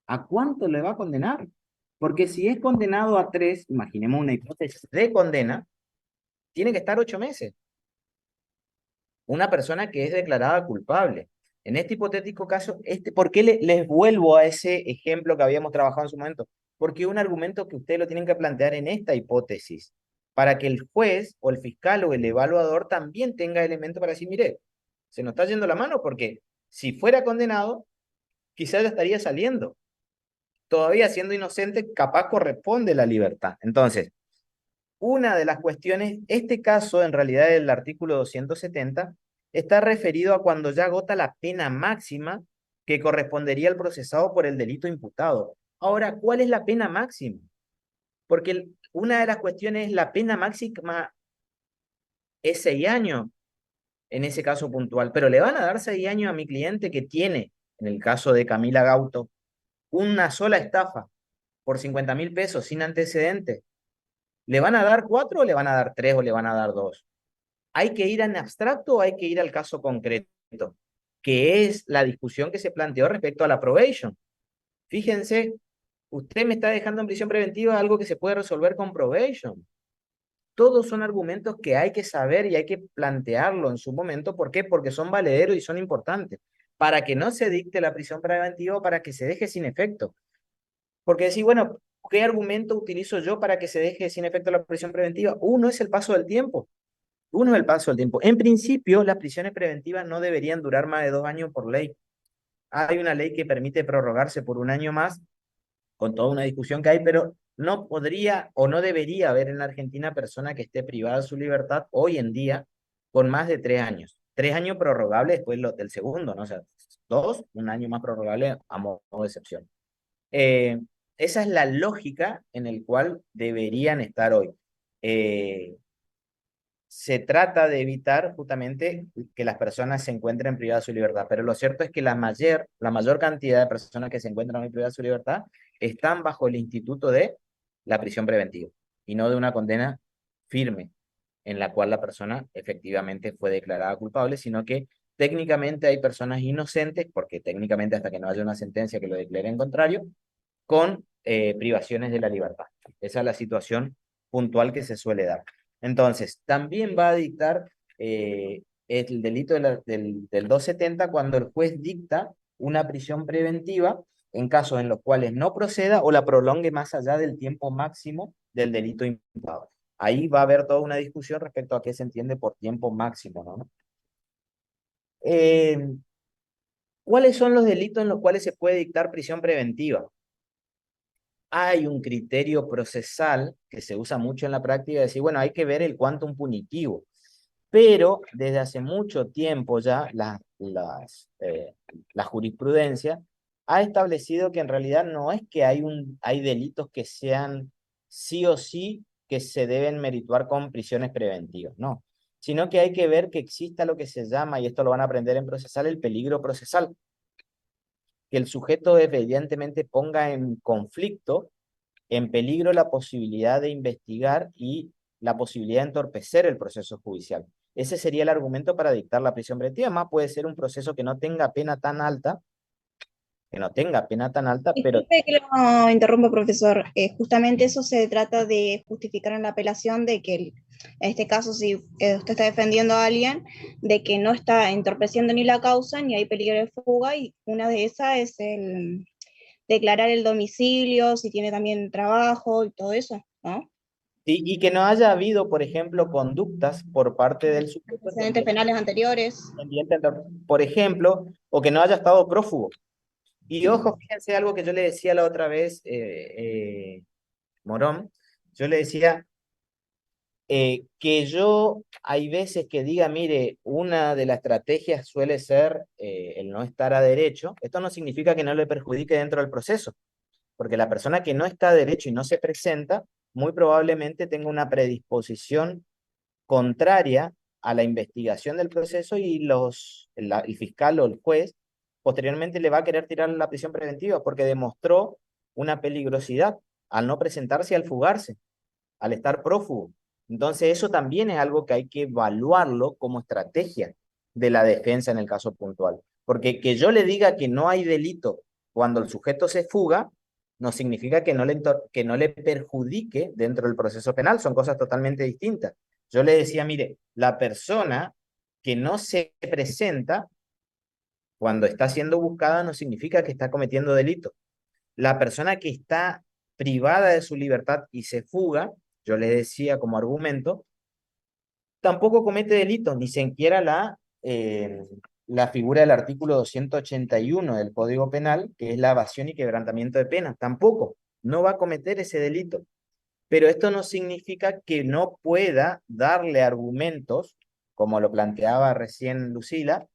[SPEAKER 3] ¿A cuánto le va a condenar? Porque si es condenado a 3, imaginemos una hipótesis de condena, tiene que estar 8 meses. Una persona que es declarada culpable. En este hipotético caso, ¿por qué les vuelvo a ese ejemplo que habíamos trabajado en su momento? Porque un argumento que ustedes lo tienen que plantear en esta hipótesis, para que el juez o el fiscal o el evaluador también tenga elementos para decir, mire, se nos está yendo la mano porque si fuera condenado, quizás ya estaría saliendo. Todavía siendo inocente, capaz corresponde la libertad. Entonces, una de las cuestiones, este caso en realidad el artículo 270 está referido a cuando ya agota la pena máxima que correspondería al procesado por el delito imputado. Ahora, ¿cuál es la pena máxima? Porque una de las cuestiones, la pena máxima es 6 años en ese caso puntual, pero le van a dar 6 años a mi cliente que tiene, en el caso de Camila Gauto, una sola estafa por 50.000 pesos sin antecedentes. ¿Le van a dar 4 o le van a dar 3 o le van a dar 2? ¿Hay que ir en abstracto o hay que ir al caso concreto? Que es la discusión que se planteó respecto a la probation. Fíjense, usted me está dejando en prisión preventiva algo que se puede resolver con probation. Todos son argumentos que hay que saber y hay que plantearlo en su momento. ¿Por qué? Porque son valederos y son importantes. Para que no se dicte la prisión preventiva o para que se deje sin efecto. Porque decir, bueno, ¿qué argumento utilizo yo para que se deje sin efecto la prisión preventiva? Uno es el paso del tiempo. Uno es el paso del tiempo. En principio, las prisiones preventivas no deberían durar más de 2 años por ley. Hay una ley que permite prorrogarse por 1 año más, con toda una discusión que hay, pero no podría o no debería haber en la Argentina persona que esté privada de su libertad hoy en día con más de 3 años. 3 años prorrogables después del segundo, ¿no? O sea, 2, 1 año más prorrogable a modo de excepción. Eh, Esa es la lógica en el cual deberían estar hoy. Se trata de evitar justamente que las personas se encuentren privadas de su libertad, pero lo cierto es que la mayor cantidad de personas que se encuentran hoy privadas de su libertad están bajo el instituto de la prisión preventiva y no de una condena firme en la cual la persona efectivamente fue declarada culpable, sino que técnicamente hay personas inocentes, porque técnicamente hasta que no haya una sentencia que lo declare en contrario, con privaciones de la libertad. Esa es la situación puntual que se suele dar. Entonces, también va a dictar el delito del 270 cuando el juez dicta una prisión preventiva en casos en los cuales no proceda o la prolongue más allá del tiempo máximo del delito imputado. Ahí va a haber toda una discusión respecto a qué se entiende por tiempo máximo, ¿no? ¿Cuáles son los delitos en los cuales se puede dictar prisión preventiva? Hay un criterio procesal que se usa mucho en la práctica de decir, bueno, hay que ver el quantum punitivo, pero desde hace mucho tiempo ya la jurisprudencia ha establecido que en realidad no es que hay delitos que sean sí o sí que se deben merituar con prisiones preventivas, no, sino que hay que ver que exista lo que se llama, y esto lo van a aprender en procesal, el peligro procesal, que el sujeto evidentemente ponga en conflicto, en peligro la posibilidad de investigar y la posibilidad de entorpecer el proceso judicial. Ese sería el argumento para dictar la prisión preventiva. Más puede ser un proceso que no tenga pena tan alta, pero
[SPEAKER 7] Disculpe que lo interrumpa, profesor. Justamente eso se trata de justificar en la apelación de que, en este caso, si usted está defendiendo a alguien, de que no está entorpeciendo ni la causa ni hay peligro de fuga, y una de esas es el declarar el domicilio, si tiene también trabajo y todo eso, ¿no?
[SPEAKER 1] y que no haya habido, por ejemplo, conductas por parte del sujeto
[SPEAKER 7] Antecedentes penales anteriores.
[SPEAKER 1] por ejemplo, o que no haya estado prófugo. Y ojo, fíjense algo que yo le decía la otra vez, Morón, yo le decía que yo hay veces que diga, mire, una de las estrategias suele ser el no estar a derecho. Esto no significa que no le perjudique dentro del proceso, porque la persona que no está a derecho y no se presenta, muy probablemente tenga una predisposición contraria a la investigación del proceso y el fiscal o el juez posteriormente le va a querer tirar la prisión preventiva porque demostró una peligrosidad al no presentarse y al fugarse, al estar prófugo. Entonces eso también es algo que hay que evaluarlo como estrategia de la defensa en el caso puntual. Porque que yo le diga que no hay delito cuando el sujeto se fuga, no significa que no le perjudique dentro del proceso penal, son cosas totalmente distintas. Yo le decía, mire, la persona que no se presenta cuando está siendo buscada no significa que está cometiendo delito. La persona que está privada de su libertad y se fuga, yo le decía como argumento, tampoco comete delito, ni siquiera la figura del artículo 281 del Código Penal, que es la evasión y quebrantamiento de pena, tampoco, no va a cometer ese delito. Pero esto no significa que no pueda darle argumentos, como lo planteaba recién Lucila,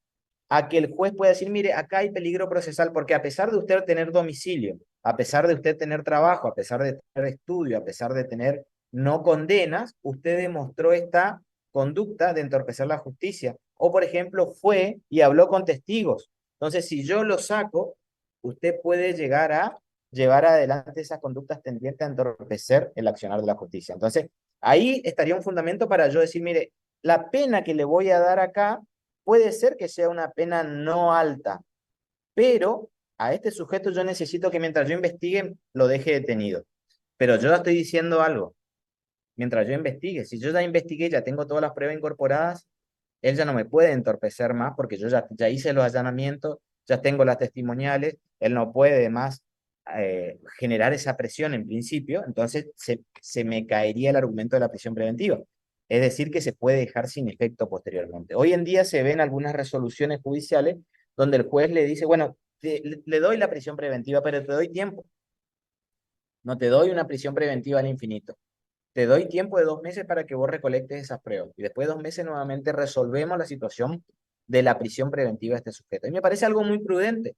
[SPEAKER 1] a que el juez pueda decir, mire, acá hay peligro procesal, porque a pesar de usted tener domicilio, a pesar de usted tener trabajo, a pesar de tener estudio, a pesar de tener no condenas, usted demostró esta conducta de entorpecer la justicia. O, por ejemplo, fue y habló con testigos. Entonces, si yo lo saco, usted puede llegar a llevar adelante esas conductas tendientes a entorpecer el accionar de la justicia. Entonces, ahí estaría un fundamento para yo decir, mire, la pena que le voy a dar acá puede ser que sea una pena no alta, pero a este sujeto yo necesito que mientras yo investigue lo deje detenido. Pero yo ya estoy diciendo algo, mientras yo investigue, si yo ya investigué, ya tengo todas las pruebas incorporadas, él ya no me puede entorpecer más porque yo ya hice los allanamientos, ya tengo las testimoniales, él no puede más generar esa presión en principio, entonces se me caería el argumento de la prisión preventiva. Es decir, que se puede dejar sin efecto posteriormente. Hoy en día se ven algunas resoluciones judiciales donde el juez le dice, bueno, le doy la prisión preventiva, pero te doy tiempo. No te doy una prisión preventiva al infinito. Te doy tiempo de 2 meses para que vos recolectes esas pruebas. Y después de 2 meses nuevamente resolvemos la situación de la prisión preventiva de este sujeto. Y me parece algo muy prudente,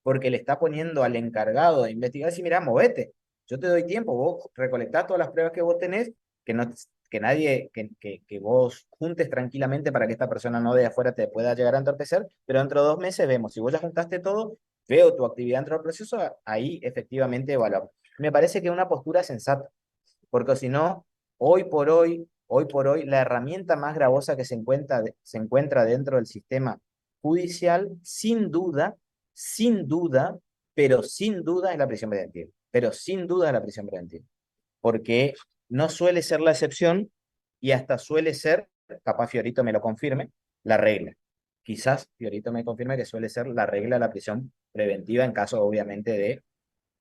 [SPEAKER 1] porque le está poniendo al encargado de investigar, si mira, movete, yo te doy tiempo, vos recolectás todas las pruebas que vos tenés, que, no, que nadie, que vos juntes tranquilamente para que esta persona no de afuera te pueda llegar a entorpecer, pero dentro de 2 meses vemos, si vos ya juntaste todo, veo tu actividad dentro del proceso, ahí efectivamente evaluamos. Me parece que es una postura sensata, porque si no, hoy por hoy, la herramienta más gravosa que se encuentra dentro del sistema judicial, sin duda, pero sin duda es la prisión preventiva. Pero sin duda es la prisión preventiva. Porque no suele ser la excepción y hasta suele ser, capaz Fiorito me lo confirme, la regla. Quizás Fiorito me confirme que suele ser la regla de la prisión preventiva en caso, obviamente, de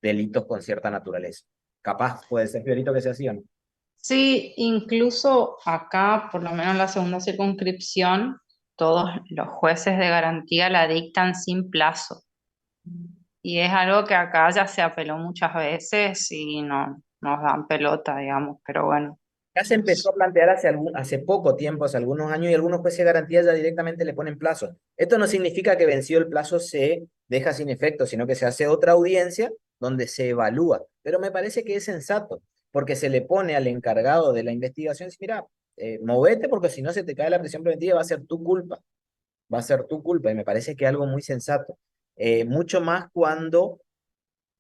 [SPEAKER 1] delitos con cierta naturaleza. Capaz puede ser Fiorito que sea así o no.
[SPEAKER 6] Sí, incluso acá, por lo menos en la segunda circunscripción, todos los jueces de garantía la dictan sin plazo. Y es algo que acá ya se apeló muchas veces y no nos dan pelota, digamos, pero bueno.
[SPEAKER 1] Ya se empezó a plantear hace poco tiempo, hace algunos años, y algunos jueces de garantía ya directamente le ponen plazo. Esto no significa que vencido el plazo se deja sin efecto, sino que se hace otra audiencia donde se evalúa. Pero me parece que es sensato, porque se le pone al encargado de la investigación, dice, mira, movete porque si no se te cae la prisión preventiva va a ser tu culpa, va a ser tu culpa, y me parece que es algo muy sensato. Mucho más cuando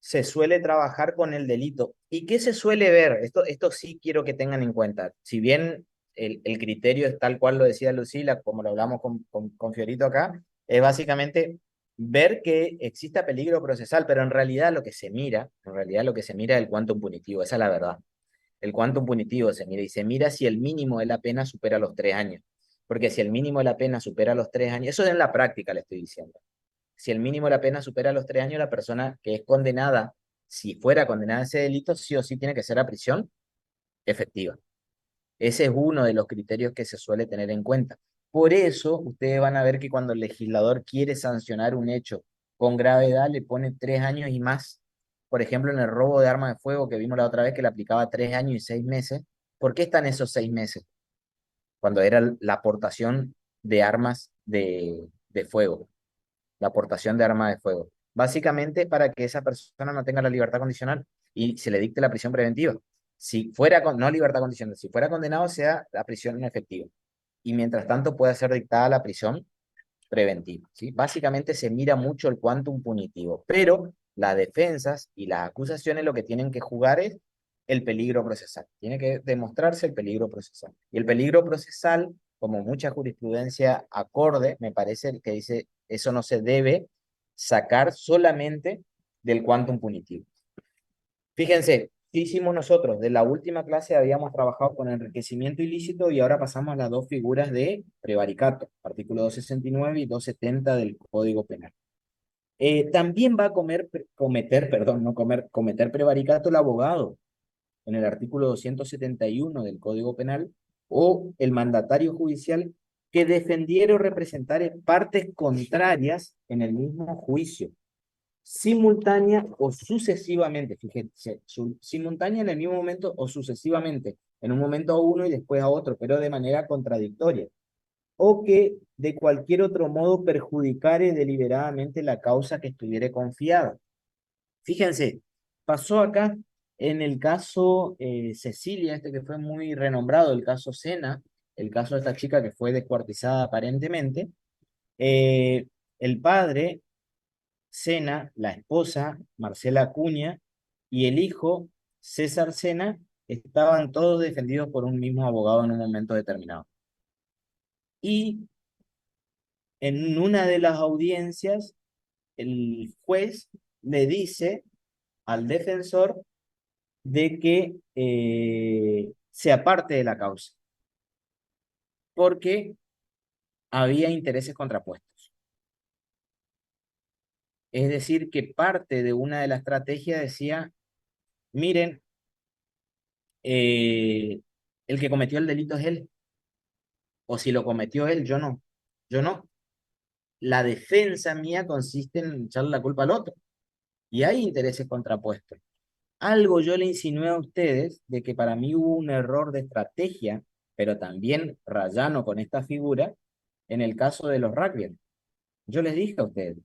[SPEAKER 1] se suele trabajar con el delito. ¿Y qué se suele ver? Esto sí quiero que tengan en cuenta. Si bien el criterio es tal cual lo decía Lucila, como lo hablamos con Fiorito acá, es básicamente ver que exista peligro procesal, pero en realidad lo que se mira, es el quantum punitivo, esa es la verdad. El quantum punitivo se mira y se mira si el mínimo de la pena supera los 3 años. Porque si el mínimo de la pena supera los 3 años, eso en la práctica le estoy diciendo. Si el mínimo de la pena supera los 3 años, la persona que es condenada, si fuera condenada a ese delito, sí o sí tiene que ser a prisión efectiva. Ese es uno de los criterios que se suele tener en cuenta. Por eso, ustedes van a ver que cuando el legislador quiere sancionar un hecho con gravedad, le pone 3 años y más. Por ejemplo, en el robo de armas de fuego que vimos la otra vez, que le aplicaba 3 años y 6 meses. ¿Por qué están esos 6 meses? Cuando era la aportación de armas de fuego, la aportación de armas de fuego. Básicamente para que esa persona no tenga la libertad condicional y se le dicte la prisión preventiva. Si fuera, no libertad condicional, si fuera condenado sea la prisión en efectivo. Y mientras tanto puede ser dictada la prisión preventiva. ¿Sí? Básicamente se mira mucho el quantum punitivo, pero las defensas y las acusaciones lo que tienen que jugar es el peligro procesal. Tiene que demostrarse el peligro procesal. Y el peligro procesal, como mucha jurisprudencia acorde, me parece que dice, eso no se debe sacar solamente del quantum punitivo. Fíjense, ¿qué hicimos nosotros? De la última clase habíamos trabajado con enriquecimiento ilícito y ahora pasamos a las dos figuras de prevaricato, artículo 269 y 270 del Código Penal. También va a cometer prevaricato el abogado en el artículo 271 del Código Penal o el mandatario judicial que defendiera o representara partes contrarias en el mismo juicio, simultánea o sucesivamente, fíjense, simultánea en el mismo momento o sucesivamente, en un momento a uno y después a otro, pero de manera contradictoria, o que de cualquier otro modo perjudicare deliberadamente la causa que estuviera confiada. Fíjense, pasó acá en el caso Cecilia, este que fue muy renombrado, el caso Sena, el caso de esta chica que fue descuartizada aparentemente, el padre, Sena, la esposa, Marcela Acuña, y el hijo, César Sena, estaban todos defendidos por un mismo abogado en un momento determinado. Y en una de las audiencias, el juez le dice al defensor de que se aparte de la causa, porque había intereses contrapuestos. Es decir, que parte de una de las estrategias decía, miren, el que cometió el delito es él, o si lo cometió él, yo no. Yo no. La defensa mía consiste en echarle la culpa al otro, y hay intereses contrapuestos. Algo yo le insinué a ustedes de que para mí hubo un error de estrategia, pero también rayano con esta figura, en el caso de los rugby. Yo les dije a ustedes,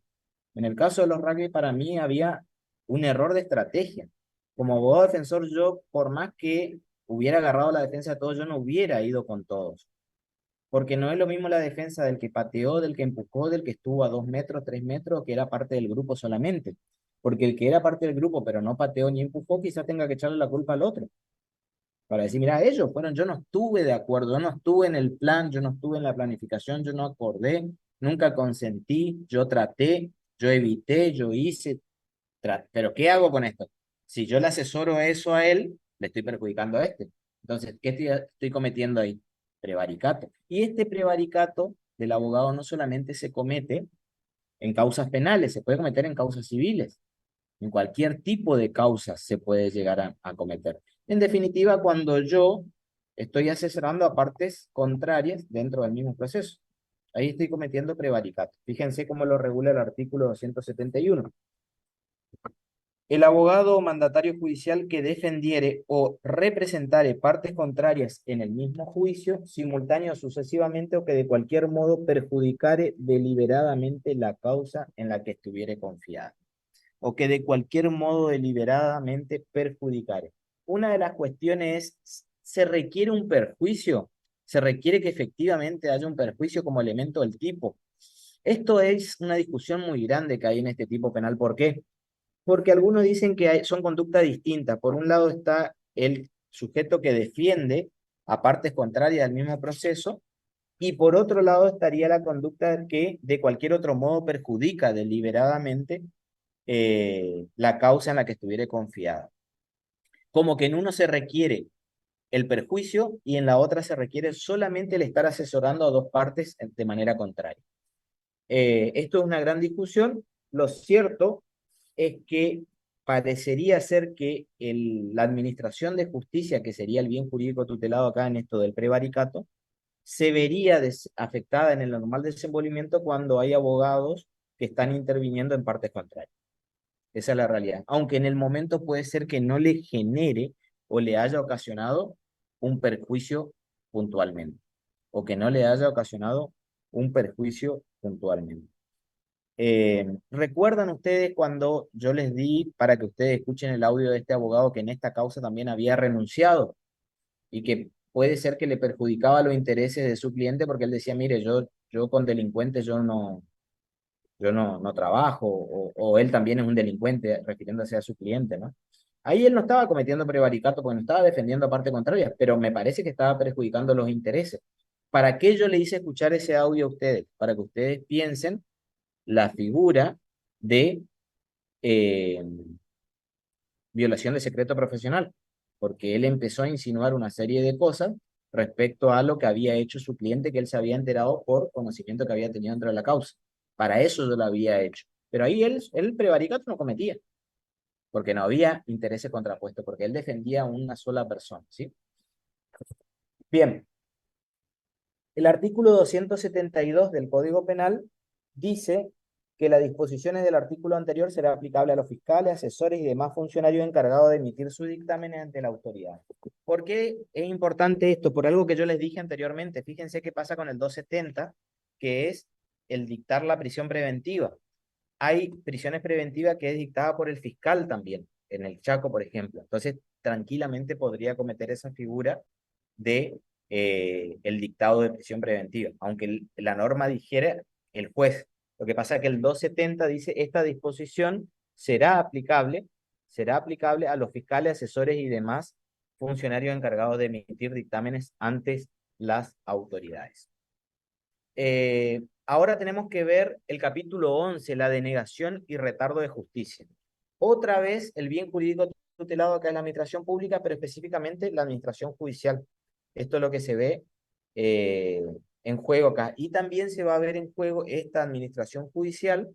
[SPEAKER 1] en el caso de los rugby para mí había un error de estrategia. Como abogado defensor yo, por más que hubiera agarrado la defensa de todos, yo no hubiera ido con todos. Porque no es lo mismo la defensa del que pateó, del que empujó, del que estuvo a 2 metros, 3 metros, que era parte del grupo solamente. Porque el que era parte del grupo pero no pateó ni empujó, quizás tenga que echarle la culpa al otro. Para decir, mira, ellos fueron, yo no estuve de acuerdo, yo no estuve en el plan, yo no estuve en la planificación, yo no acordé, nunca consentí, yo traté, yo evité, yo hice, pero ¿qué hago con esto? Si yo le asesoro eso a él, le estoy perjudicando a este. Entonces, ¿qué estoy cometiendo ahí? Prevaricato. Y este prevaricato del abogado no solamente se comete en causas penales, se puede cometer en causas civiles. En cualquier tipo de causas se puede llegar a cometer. En definitiva, cuando yo estoy asesorando a partes contrarias dentro del mismo proceso. Ahí estoy cometiendo prevaricato. Fíjense cómo lo regula el artículo 271. El abogado o mandatario judicial que defendiere o representare partes contrarias en el mismo juicio, simultáneo o sucesivamente, o que de cualquier modo perjudicare deliberadamente la causa en la que estuviere confiada, o que de cualquier modo deliberadamente perjudicare. Una de las cuestiones es, ¿se requiere un perjuicio? ¿Se requiere que efectivamente haya un perjuicio como elemento del tipo? Esto es una discusión muy grande que hay en este tipo penal. ¿Por qué? Porque algunos dicen que son conductas distintas. Por un lado está el sujeto que defiende a partes contrarias del mismo proceso, y por otro lado estaría la conducta que de cualquier otro modo perjudica deliberadamente la causa en la que estuviera confiada. Como que en uno se requiere el perjuicio y en la otra se requiere solamente el estar asesorando a dos partes de manera contraria. Esto es una gran discusión. Lo cierto es que parecería ser que la administración de justicia, que sería el bien jurídico tutelado acá en esto del prevaricato, se vería afectada en el normal desenvolvimiento cuando hay abogados que están interviniendo en partes contrarias. Esa es la realidad. Aunque en el momento puede ser que no le genere o le haya ocasionado un perjuicio puntualmente, o que no le haya ocasionado un perjuicio puntualmente. ¿Recuerdan ustedes cuando yo les di para que ustedes escuchen el audio de este abogado que en esta causa también había renunciado y que puede ser que le perjudicaba los intereses de su cliente porque él decía, mire, yo con delincuentes yo no
[SPEAKER 3] yo no trabajo, o él también es un delincuente, refiriéndose a su cliente, ¿no? Ahí él no estaba cometiendo prevaricato porque no estaba defendiendo a parte contraria, pero me parece que estaba perjudicando los intereses. ¿Para qué yo le hice escuchar ese audio a ustedes? Para que ustedes piensen la figura de eh, violación de secreto profesional, porque él empezó a insinuar una serie de cosas respecto a lo que había hecho su cliente, que él se había enterado por conocimiento que había tenido dentro de la causa. Para eso yo lo había hecho. Pero ahí él prevaricato no cometía, porque no había intereses contrapuestos, porque él defendía a una sola persona, ¿sí? Bien, el artículo 272 del Código Penal dice que las disposiciones del artículo anterior será aplicable a los fiscales, asesores y demás funcionarios encargados de emitir sus dictámenes ante la autoridad. ¿Por qué es importante esto? Por algo que yo les dije anteriormente. Fíjense qué pasa con el 270, que es el dictar la prisión preventiva. Hay prisiones preventivas que es dictada por el fiscal también, en el Chaco, por ejemplo. Entonces, tranquilamente podría cometer esa figura de el dictado de prisión preventiva, aunque la norma dijera el juez. Lo que pasa es que el 270 dice, esta disposición será aplicable a los fiscales, asesores y demás funcionarios encargados de emitir dictámenes ante las autoridades. Ahora tenemos que ver el capítulo 11, la denegación y retardo de justicia. Otra vez, el bien jurídico tutelado acá es la administración pública, pero específicamente la administración judicial. Esto es lo que se ve en juego acá. Y también se va a ver en juego esta administración judicial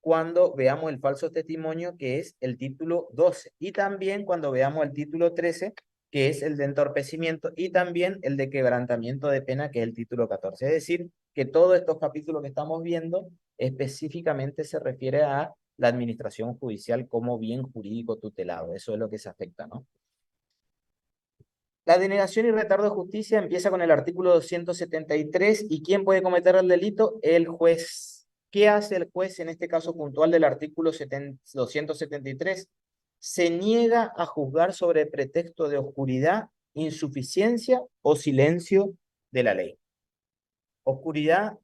[SPEAKER 3] cuando veamos el falso testimonio, que es el título 12. Y también cuando veamos el título 13, que es el de entorpecimiento, y también el de quebrantamiento de pena, que es el título 14. Es decir, que todos estos capítulos que estamos viendo específicamente se refiere a la administración judicial como bien jurídico tutelado. Eso es lo que se afecta, ¿no? La denegación y retardo de justicia empieza con el artículo 273. ¿Y quién puede cometer el delito? El juez. ¿Qué hace el juez en este caso puntual del artículo 273? Se niega a juzgar sobre pretexto de oscuridad, insuficiencia o silencio de la ley. Oscuridad,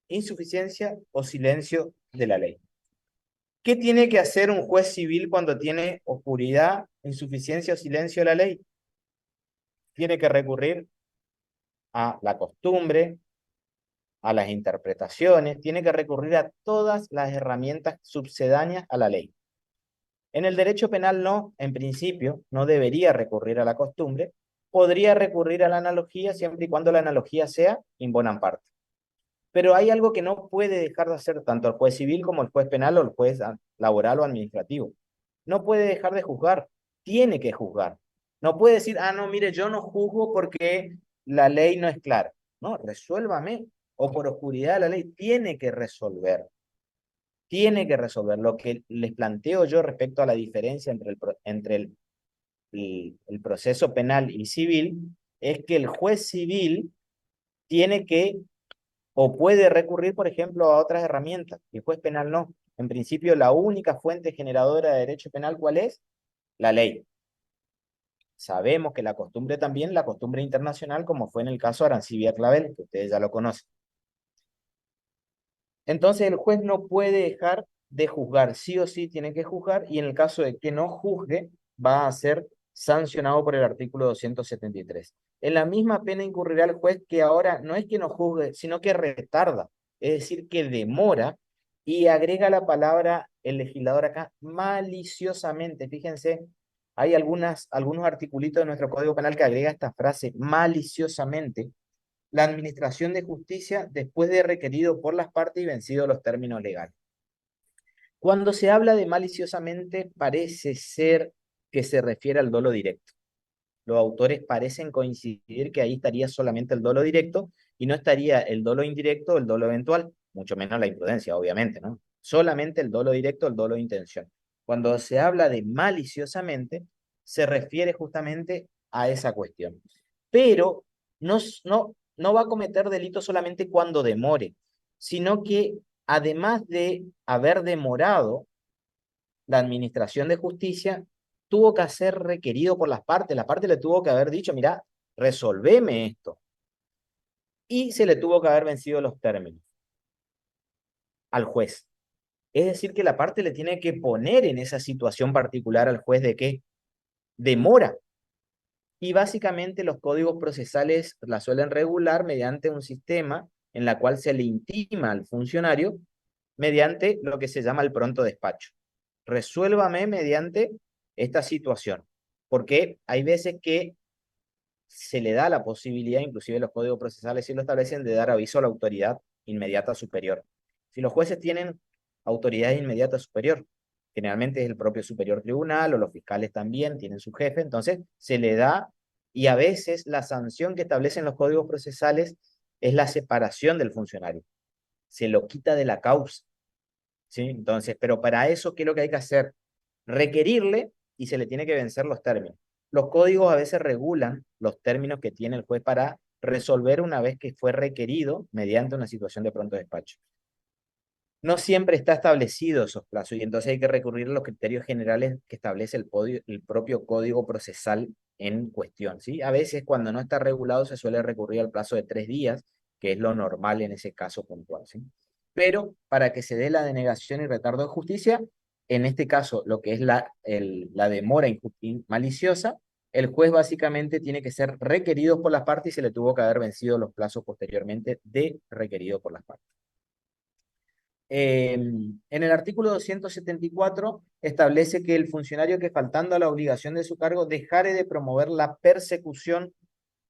[SPEAKER 3] insuficiencia o silencio de la ley. ¿Qué tiene que hacer un juez civil cuando tiene oscuridad, insuficiencia o silencio de la ley? Tiene que recurrir a la costumbre, a las interpretaciones, tiene que recurrir a todas las herramientas subsedáneas a la ley. En el derecho penal no, en principio, no debería recurrir a la costumbre, podría recurrir a la analogía siempre y cuando la analogía sea in bonam parte. Pero hay algo que no puede dejar de hacer tanto el juez civil como el juez penal o el juez laboral o administrativo. No puede dejar de juzgar, tiene que juzgar. No puede decir, ah, no, mire, yo no juzgo porque la ley no es clara. No, resuélvame. O por oscuridad de la ley, tiene que resolver. Tiene que resolver. Lo que les planteo yo respecto a la diferencia entre el proceso penal y civil es que el juez civil tiene que o puede recurrir, por ejemplo, a otras herramientas. El juez penal no. En principio, la única fuente generadora de derecho penal, ¿cuál es? La ley. Sabemos que la costumbre también, la costumbre internacional, como fue en el caso Arancibia Clavel, que ustedes ya lo conocen. Entonces, el juez no puede dejar de juzgar, sí o sí tiene que juzgar, y en el caso de que no juzgue, va a ser sancionado por el artículo 273. En la misma pena incurrirá el juez que ahora no es que no juzgue, sino que retarda, es decir, que demora, y agrega la palabra el legislador acá, maliciosamente. Fíjense, hay algunos articulitos de nuestro Código Penal que agrega esta frase, maliciosamente, la administración de justicia después de requerido por las partes y vencido los términos legales. Cuando se habla de maliciosamente, parece ser que se refiere al dolo directo. Los autores parecen coincidir que ahí estaría solamente el dolo directo y no estaría el dolo indirecto o el dolo eventual, mucho menos la imprudencia, obviamente, ¿no? Solamente el dolo directo, el dolo de intención. Cuando se habla de maliciosamente, se refiere justamente a esa cuestión. Pero no va a cometer delito solamente cuando demore, sino que además de haber demorado, la administración de justicia tuvo que ser requerido por las partes. La parte le tuvo que haber dicho, mira, resolveme esto. Y se le tuvo que haber vencido los términos al juez.
[SPEAKER 1] Es decir, que la parte le tiene que poner en esa situación particular al juez de que demora. Y básicamente los códigos procesales la suelen regular mediante un sistema en la cual se le intima al funcionario mediante lo que se llama el pronto despacho. Resuélvame mediante esta situación, porque hay veces que se le da la posibilidad, inclusive los códigos procesales sí lo establecen, de dar aviso a la autoridad inmediata superior. Si los jueces tienen autoridad inmediata superior, generalmente es el propio superior tribunal o los fiscales también tienen su jefe, entonces se le da, y a veces la sanción que establecen los códigos procesales es la separación del funcionario, se lo quita de la causa, ¿sí? Entonces, pero para eso, ¿qué es lo que hay que hacer? Requerirle y se le tiene que vencer los términos. Los códigos a veces regulan los términos que tiene el juez para resolver una vez que fue requerido mediante una situación de pronto despacho. No siempre está establecido esos plazos y entonces hay que recurrir a los criterios generales que establece el propio código procesal en cuestión, ¿sí? A veces cuando no está regulado se suele recurrir al plazo de 3 días, que es lo normal en ese caso puntual, ¿sí? Pero para que se dé la denegación y retardo de justicia, en este caso lo que es la demora maliciosa, el juez básicamente tiene que ser requerido por las partes y se le tuvo que haber vencido los plazos posteriormente de requerido por las partes. En el artículo 274 establece que el funcionario que faltando a la obligación de su cargo dejare de promover la persecución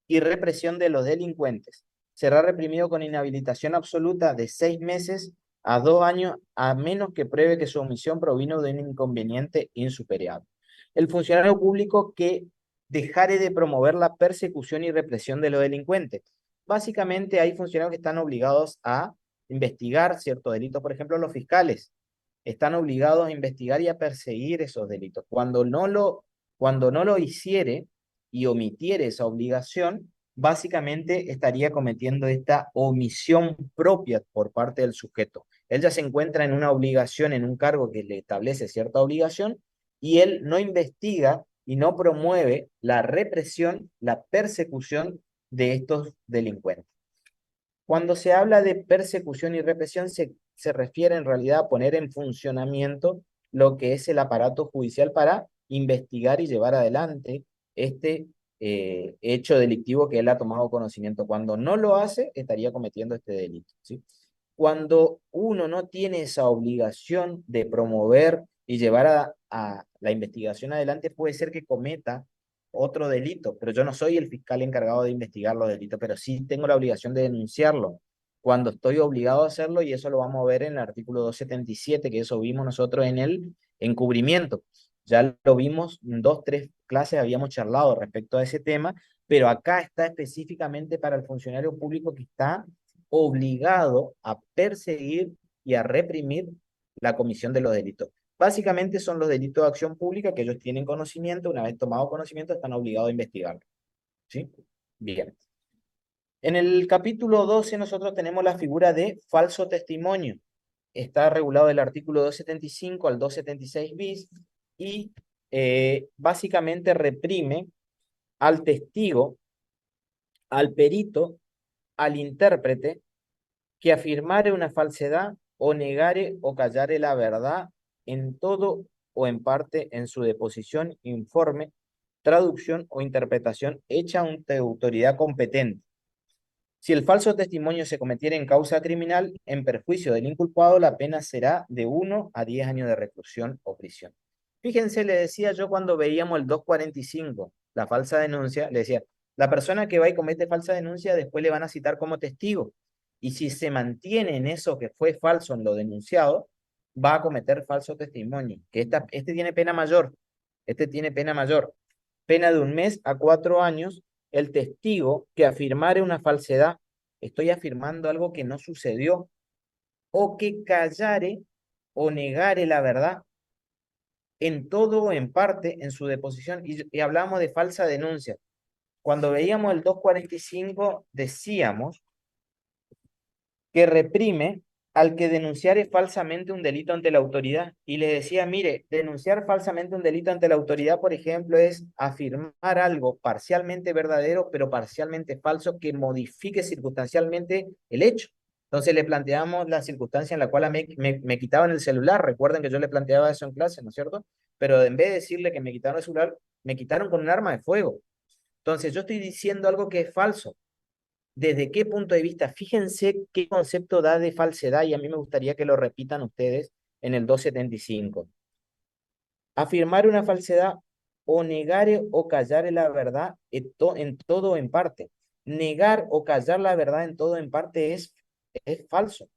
[SPEAKER 1] y represión de los delincuentes será reprimido con inhabilitación absoluta de 6 meses a 2 años, a menos que pruebe que su omisión provino de un inconveniente insuperable. El funcionario público que dejare de promover la persecución y represión de los delincuentes. Básicamente hay funcionarios que están obligados a investigar ciertos delitos, por ejemplo, los fiscales están obligados a investigar y a perseguir esos delitos. Cuando no lo hiciere y omitiere esa obligación, básicamente estaría cometiendo esta omisión propia por parte del sujeto. Él ya se encuentra en una obligación, en un cargo que le establece cierta obligación, y él no investiga y no promueve la represión, la persecución de estos delincuentes. Cuando se habla de persecución y represión, se refiere en realidad a poner en funcionamiento lo que es el aparato judicial para investigar y llevar adelante este hecho delictivo que él ha tomado conocimiento. Cuando no lo hace, estaría cometiendo este delito, ¿sí? Cuando uno no tiene esa obligación de promover y llevar a la investigación adelante, puede ser que cometa otro delito, pero yo no soy el fiscal encargado de investigar los delitos, pero sí tengo la obligación de denunciarlo cuando estoy obligado a hacerlo, y eso lo vamos a ver en el artículo 277, que eso vimos nosotros en el encubrimiento. Ya lo vimos en 2, 3 clases, habíamos charlado respecto a ese tema, pero acá está específicamente para el funcionario público que está obligado a perseguir y a reprimir la comisión de los delitos. Básicamente son los delitos de acción pública que ellos tienen conocimiento, una vez tomado conocimiento están obligados a investigarlo, ¿sí? Bien. En el capítulo 12 nosotros tenemos la figura de falso testimonio. Está regulado del artículo 275 al 276 bis y básicamente reprime al testigo, al perito, al intérprete que afirmare una falsedad o negare o callare la verdad en todo o en parte en su deposición, informe, traducción o interpretación hecha ante autoridad competente. Si el falso testimonio se cometiera en causa criminal en perjuicio del inculpado, la pena será de 1 a 10 años de reclusión o prisión. Fíjense, le decía yo cuando veíamos el 245, la falsa denuncia, le decía, la persona que va y comete falsa denuncia después le van a citar como testigo. Y si se mantiene en eso que fue falso en lo denunciado, va a cometer falso testimonio. Que este tiene pena mayor. Este tiene pena mayor. Pena de 1 mes a 4 años. El testigo que afirmare una falsedad, estoy afirmando algo que no sucedió, o que callare o negare la verdad en todo o en parte en su deposición. Y hablamos de falsa denuncia. Cuando veíamos el 245 decíamos que reprime al que denunciare falsamente un delito ante la autoridad. Y le decía, mire, denunciar falsamente un delito ante la autoridad, por ejemplo, es afirmar algo parcialmente verdadero, pero parcialmente falso, que modifique circunstancialmente el hecho. Entonces le planteamos la circunstancia en la cual me quitaban el celular. Recuerden que yo le planteaba eso en clase, ¿no es cierto? Pero en vez de decirle que me quitaron el celular, me quitaron con un arma de fuego. Entonces yo estoy diciendo algo que es falso. ¿Desde qué punto de vista? Fíjense qué concepto da de falsedad y a mí me gustaría que lo repitan ustedes en el 275. Afirmar una falsedad o negar o callar la verdad en todo o en parte. Negar o callar la verdad en todo o en parte es falso,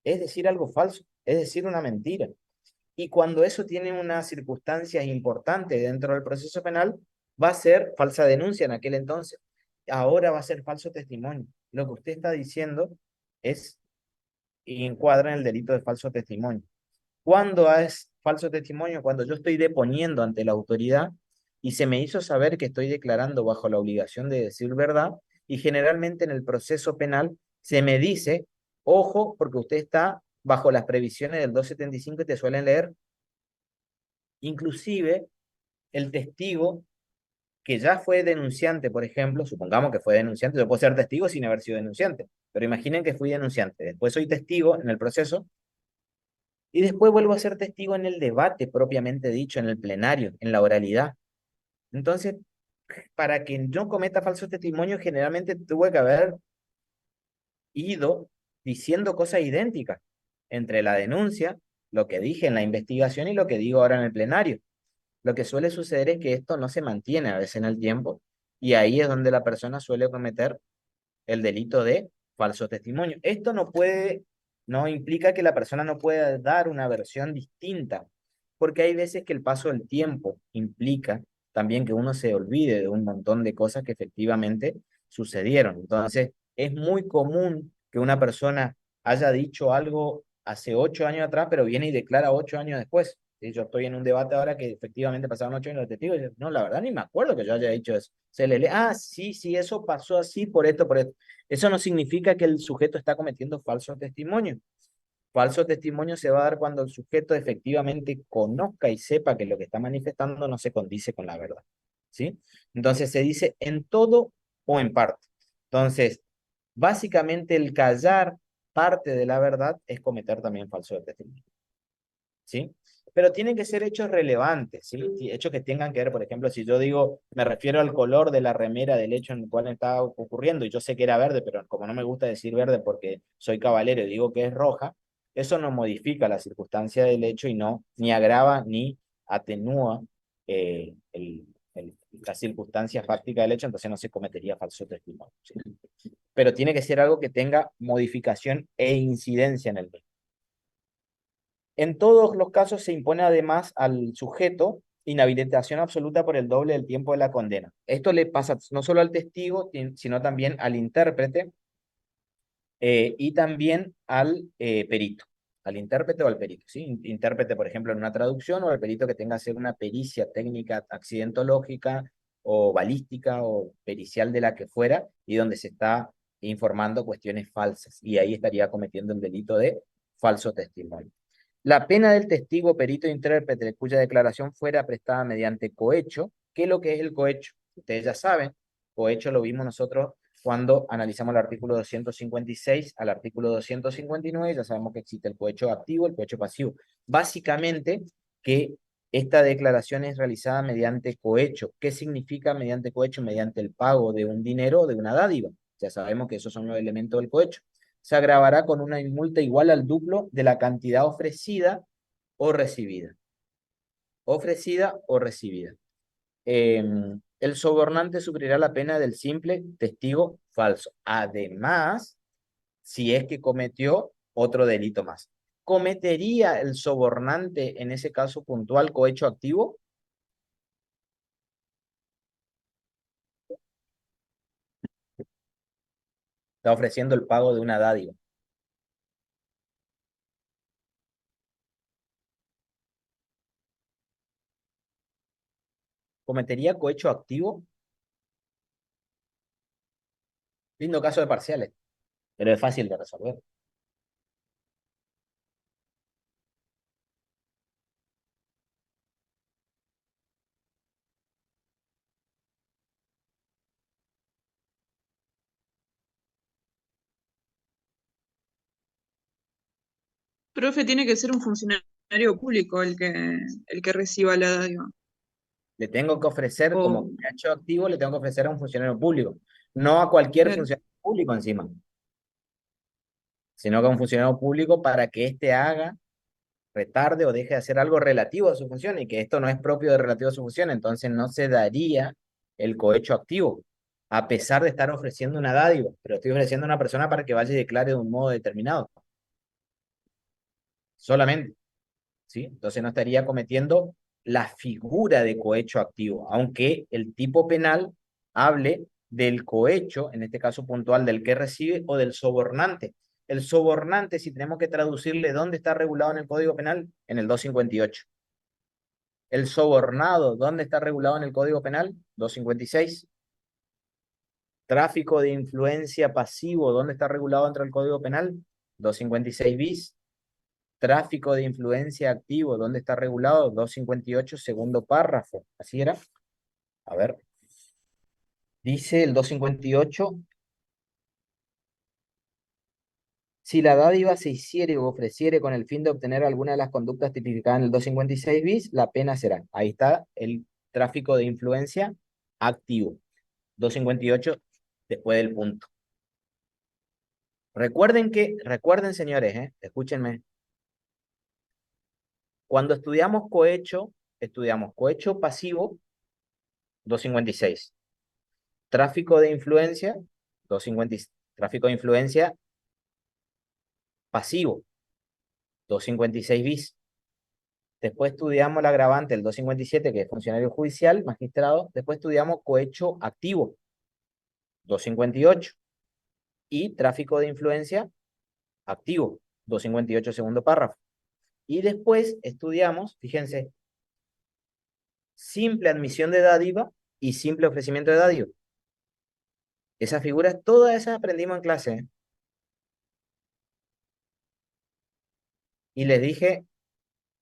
[SPEAKER 1] es decir algo falso, es decir una mentira. Y cuando eso tiene unas circunstancias importantes dentro del proceso penal, va a ser falsa denuncia en aquel entonces. Ahora va a ser falso testimonio. Lo que usted está diciendo es y encuadra en el delito de falso testimonio. ¿Cuándo es falso testimonio? Cuando yo estoy deponiendo ante la autoridad y se me hizo saber que estoy declarando bajo la obligación de decir verdad y generalmente en el proceso penal se me dice, ojo, porque usted está bajo las previsiones del 275 y te suelen leer, inclusive el testigo que ya fue denunciante, por ejemplo, supongamos que fue denunciante, yo puedo ser testigo sin haber sido denunciante, pero imaginen que fui denunciante, después soy testigo en el proceso y después vuelvo a ser testigo en el debate propiamente dicho, en el plenario, en la oralidad. Entonces, para que yo cometa falso testimonio, generalmente tuve que haber ido diciendo cosas idénticas entre la denuncia, lo que dije en la investigación y lo que digo ahora en el plenario. Lo que suele suceder es que esto no se mantiene a veces en el tiempo y ahí es donde la persona suele cometer el delito de falso testimonio. Esto no implica que la persona no pueda dar una versión distinta, porque hay veces que el paso del tiempo implica también que uno se olvide de un montón de cosas que efectivamente sucedieron. Entonces, es muy común que una persona haya dicho algo hace 8 años atrás, pero viene y declara 8 años después. ¿Sí? Yo estoy en un debate ahora que efectivamente pasaron 8 años de testigo y yo, no, la verdad ni me acuerdo que yo haya dicho eso. Se le lee, sí, sí, eso pasó así por esto, por esto. Eso no significa que el sujeto está cometiendo falso testimonio. Falso testimonio se va a dar cuando el sujeto efectivamente conozca y sepa que lo que está manifestando no se condice con la verdad. ¿Sí? Entonces se dice en todo o en parte. Entonces, básicamente el callar parte de la verdad es cometer también falso testimonio. ¿Sí? Pero tienen que ser hechos relevantes, ¿sí? Hechos que tengan que ver, por ejemplo, si yo digo, me refiero al color de la remera del hecho en el cual está ocurriendo, y yo sé que era verde, pero como no me gusta decir verde porque soy caballero y digo que es roja, eso no modifica la circunstancia del hecho y no, ni agrava ni atenúa la circunstancia fáctica del hecho, entonces no se cometería falso testimonio, ¿sí? Pero tiene que ser algo que tenga modificación e incidencia en el mismo. En todos los casos se impone además al sujeto inhabilitación absoluta por el doble del tiempo de la condena. Esto le pasa no solo al testigo, sino también al intérprete y también al perito, al intérprete o al perito. ¿Sí? Intérprete, por ejemplo, en una traducción o el perito que tenga que hacer una pericia técnica accidentológica o balística o pericial de la que fuera y donde se está informando cuestiones falsas. Y ahí estaría cometiendo el delito de falso testimonio. La pena del testigo, perito e intérprete cuya declaración fuera prestada mediante cohecho. ¿Qué es lo que es el cohecho? Ustedes ya saben, cohecho lo vimos nosotros cuando analizamos el artículo 256 al artículo 259, ya sabemos que existe el cohecho activo, el cohecho pasivo. Básicamente, que esta declaración es realizada mediante cohecho. ¿Qué significa mediante cohecho? Mediante el pago de un dinero o de una dádiva. Ya sabemos que esos son los elementos del cohecho. Se agravará con una multa igual al duplo de la cantidad ofrecida o recibida. Ofrecida o recibida. El sobornante sufrirá la pena del simple testigo falso. Además, si es que cometió otro delito más. ¿Cometería el sobornante en ese caso puntual cohecho activo? Está ofreciendo el pago de una dádiva. ¿Cometería cohecho activo? Lindo caso de parciales, pero es fácil de resolver.
[SPEAKER 2] Profe, tiene que ser un funcionario público el que reciba la dádiva.
[SPEAKER 1] Le tengo que ofrecer, como
[SPEAKER 2] O,
[SPEAKER 1] hecho activo, le tengo que ofrecer a un funcionario público, no a cualquier
[SPEAKER 2] claro,
[SPEAKER 1] funcionario público encima, sino que a un funcionario público para que éste haga, retarde o deje de hacer algo relativo a su función, y que esto no es propio de relativo a su función, entonces no se daría el cohecho activo, a pesar de estar ofreciendo una dádiva, pero estoy ofreciendo a una persona para que vaya y declare de un modo determinado, solamente, ¿sí? Entonces no estaría cometiendo la figura de cohecho activo, aunque el tipo penal hable del cohecho, en este caso puntual, del que recibe o del sobornante. El sobornante, si tenemos que traducirle dónde está regulado en el Código Penal, en el 258. El sobornado, ¿dónde está regulado en el Código Penal? 256. Tráfico de influencia pasivo, ¿dónde está regulado dentro del Código Penal? 256 bis. Tráfico de influencia activo, ¿dónde está regulado? 258, segundo párrafo. ¿Así era? A ver. Dice el 258. Si la dádiva se hiciere o ofreciere con el fin de obtener alguna de las conductas tipificadas en el 256 bis, la pena será. Ahí está el tráfico de influencia activo. 258 después del punto. Recuerden señores, escúchenme. Cuando estudiamos cohecho pasivo, 256. Tráfico de influencia, 250, tráfico de influencia pasivo, 256 bis. Después estudiamos el agravante, el 257, que es funcionario judicial, magistrado. Después estudiamos cohecho activo, 258. Y tráfico de influencia activo, 258, segundo párrafo. Y después estudiamos, fíjense, simple admisión de dádiva y simple ofrecimiento de dádiva. Esas figuras, todas esas aprendimos en clase, ¿eh? Y les dije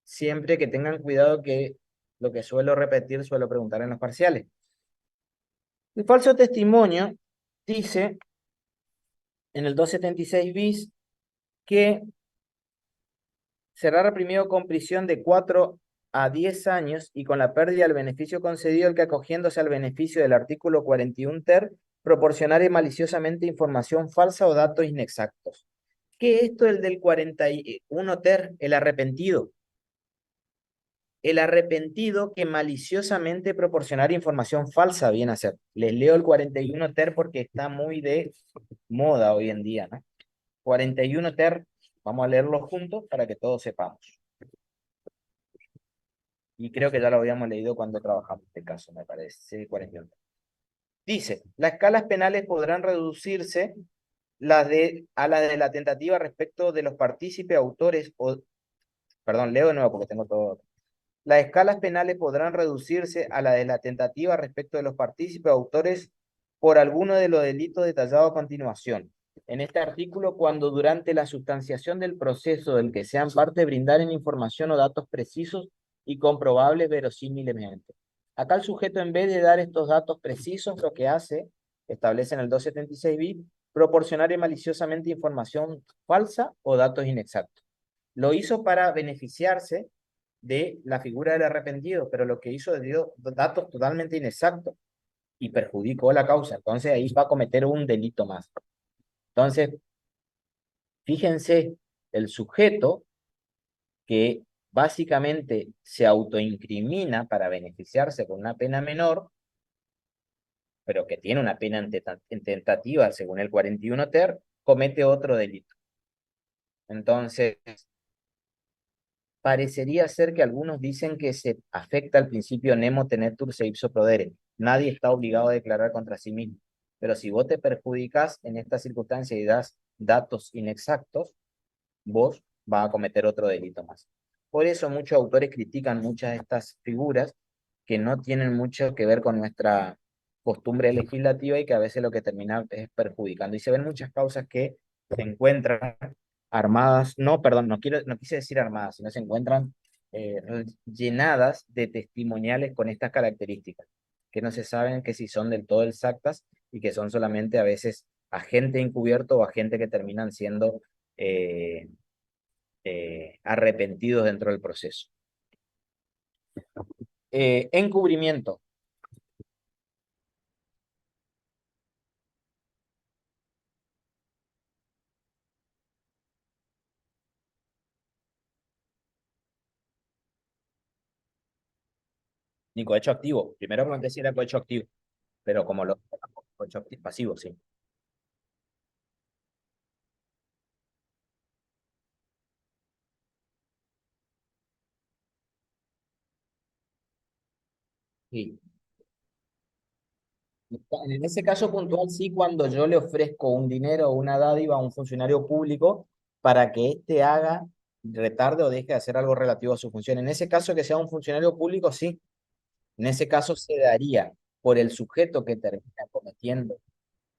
[SPEAKER 1] siempre que tengan cuidado, que lo que suelo repetir, suelo preguntar en los parciales. El falso testimonio dice en el 276 bis que será reprimido con prisión de 4 a 10 años y con la pérdida del beneficio concedido el que, acogiéndose al beneficio del artículo 41 ter, proporcionare maliciosamente información falsa o datos inexactos. ¿Qué es esto el del 41 ter? El arrepentido. El arrepentido que maliciosamente proporcionar información falsa viene a ser. Les leo el 41 ter porque está muy de moda hoy en día, ¿no? 41 ter, vamos a leerlo juntos para que todos sepamos. Y creo que ya lo habíamos leído cuando trabajamos este caso, me parece, 41. Dice, las escalas penales podrán reducirse a la de la tentativa respecto de los partícipes, autores o... Perdón, leo de nuevo porque tengo todo. Las escalas penales podrán reducirse a la de la tentativa respecto de los partícipes, autores por alguno de los delitos detallados a continuación. En este artículo, cuando durante la sustanciación del proceso del que sean parte brindaren información o datos precisos y comprobables verosímilmente. Acá el sujeto, en vez de dar estos datos precisos, lo que hace, establece en el 276 bis, proporcionar maliciosamente información falsa o datos inexactos. Lo hizo para beneficiarse de la figura del arrepentido, pero lo que hizo dio datos totalmente inexactos y perjudicó la causa. Entonces ahí va a cometer un delito más. Entonces, fíjense, el sujeto que básicamente se autoincrimina para beneficiarse con una pena menor, pero que tiene una pena en tentativa según el 41 ter, comete otro delito. Entonces, parecería ser que algunos dicen que se afecta al principio nemo tenetur se ipso prodere. Nadie está obligado a declarar contra sí mismo. Pero si vos te perjudicas en esta circunstancia y das datos inexactos, vos vas a cometer otro delito más. Por eso muchos autores critican muchas de estas figuras que no tienen mucho que ver con nuestra costumbre legislativa y que a veces lo que termina es perjudicando. Y se ven muchas causas que se encuentran armadas, no, perdón, no quise decir armadas, sino se encuentran llenadas de testimoniales con estas características, que no se saben que si son del todo exactas y que son solamente a veces agente encubierto o agente que terminan siendo arrepentidos dentro del proceso. Encubrimiento. Ni cohecho activo. Primero pregunté si era cohecho activo, pero como lo cohecho pasivo, sí. Sí. En ese caso puntual, sí, cuando yo le ofrezco un dinero o una dádiva a un funcionario público para que éste haga, retarde o deje de hacer algo relativo a su función. En ese caso, que sea un funcionario público, sí. En ese caso se daría por el sujeto que termina cometiendo,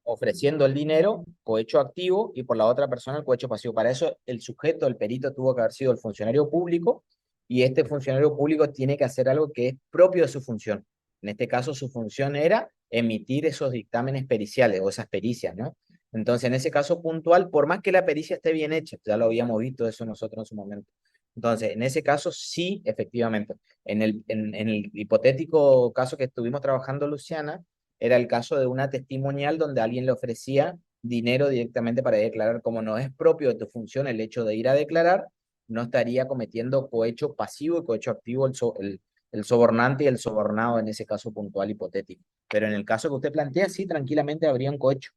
[SPEAKER 1] ofreciendo el dinero, cohecho activo, y por la otra persona el cohecho pasivo. Para eso el sujeto, el perito, tuvo que haber sido el funcionario público, y este funcionario público tiene que hacer algo que es propio de su función. En este caso su función era emitir esos dictámenes periciales o esas pericias, ¿no? Entonces, en ese caso puntual, por más que la pericia esté bien hecha, ya lo habíamos visto eso nosotros en su momento. Entonces, en ese caso sí, efectivamente. En el hipotético caso que estuvimos trabajando, Luciana, era el caso de una testimonial donde alguien le ofrecía dinero directamente para declarar. Como no es propio de tu función el hecho de ir a declarar, no estaría cometiendo cohecho pasivo y cohecho activo el sobornante y el sobornado en ese caso puntual hipotético. Pero en el caso que usted plantea, sí, tranquilamente habría un cohecho.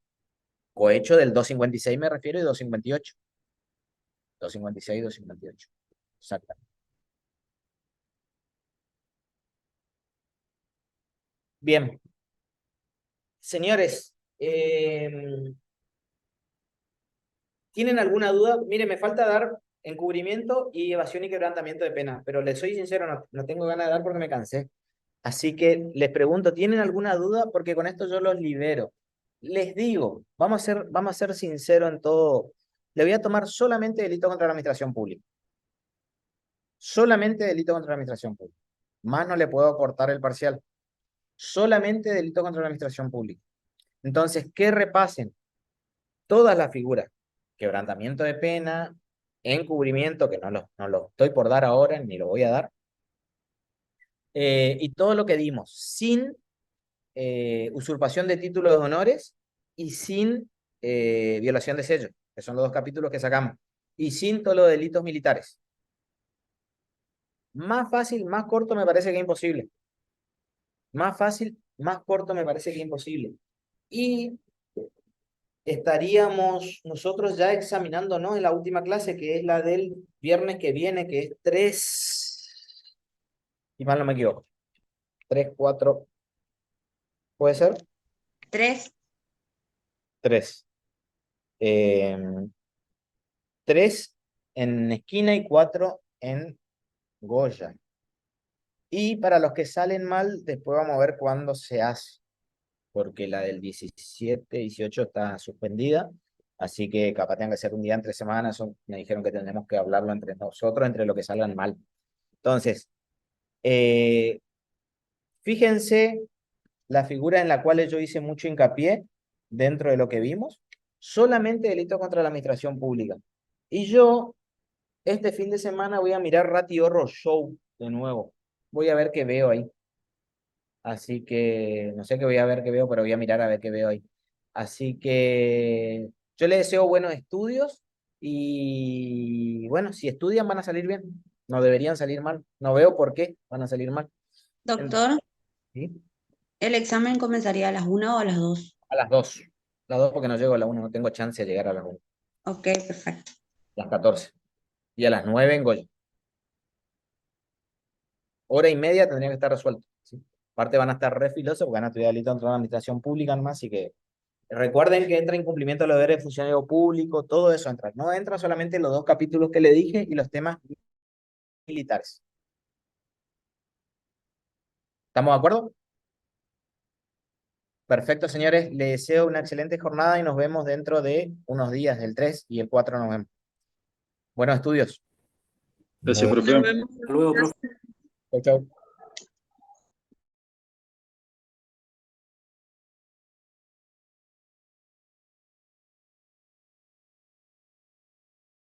[SPEAKER 1] Cohecho del 256 me refiero, y 258. 256 y 258. Exacto. Bien. Señores, ¿tienen alguna duda? Mire, me falta dar encubrimiento y evasión y quebrantamiento de pena, pero les soy sincero, no tengo ganas de dar porque me cansé. Así que les pregunto, ¿tienen alguna duda? Porque con esto yo los libero. Les digo, vamos a ser sinceros en todo. Le voy a tomar solamente delito contra la administración pública. Solamente delito contra la administración pública. Más no le puedo aportar el parcial. Solamente delito contra la administración pública. Entonces, que repasen todas las figuras. Quebrantamiento de pena, encubrimiento, que no lo estoy por dar ahora, ni lo voy a dar. Y todo lo que dimos, sin usurpación de títulos de honores y sin violación de sello, que son los dos capítulos que sacamos, y sin todos los delitos militares. Más fácil, más corto me parece que es imposible. Más fácil, más corto me parece que es imposible. Y estaríamos nosotros ya examinándonos en la última clase, que es la del viernes que viene, que es 3, y mal no me equivoco, 3, 4, ¿puede ser?
[SPEAKER 4] 3.
[SPEAKER 1] 3. 3 en esquina y 4 en Goya. Y para los que salen mal, después vamos a ver cuándo se hace, porque la del 17, 18 está suspendida, así que capaz tenga que ser un día entre semanas. Me dijeron que tendremos que hablarlo entre nosotros, entre lo que salgan mal. Entonces, fíjense la figura en la cual yo hice mucho hincapié dentro de lo que vimos, solamente delito contra la administración pública. Y yo, este fin de semana, voy a mirar Rati Horror Show de nuevo. Voy a ver qué veo ahí. Así que, no sé qué voy a ver qué veo, pero voy a mirar a ver qué veo ahí. Así que yo les deseo buenos estudios y bueno, si estudian van a salir bien. No deberían salir mal. No veo por qué van a salir mal.
[SPEAKER 4] Doctor,
[SPEAKER 1] ¿Sí?
[SPEAKER 4] ¿el examen comenzaría a las 1 o a las 2?
[SPEAKER 1] A las 2. Las 2 porque no llego a la 1, no tengo chance de llegar a las 1.
[SPEAKER 4] Ok, perfecto.
[SPEAKER 1] Las 14. Y a las 9 en Goya. Hora y media tendría que estar resuelto. ¿Sí? Aparte van a estar re filosos porque van a estudiar delito contra la administración pública nomás, así que recuerden que entra incumplimiento de los deberes de funcionario público, todo eso entra. No entra solamente los dos capítulos que le dije y los temas militares. ¿Estamos de acuerdo? Perfecto, señores. Les deseo una excelente jornada y nos vemos dentro de unos días, el 3 y el 4 nos vemos. Buenos estudios.
[SPEAKER 5] Gracias,
[SPEAKER 2] Nos
[SPEAKER 5] profe.
[SPEAKER 2] vemos.
[SPEAKER 3] Hasta luego, profe.
[SPEAKER 1] Chau, chau.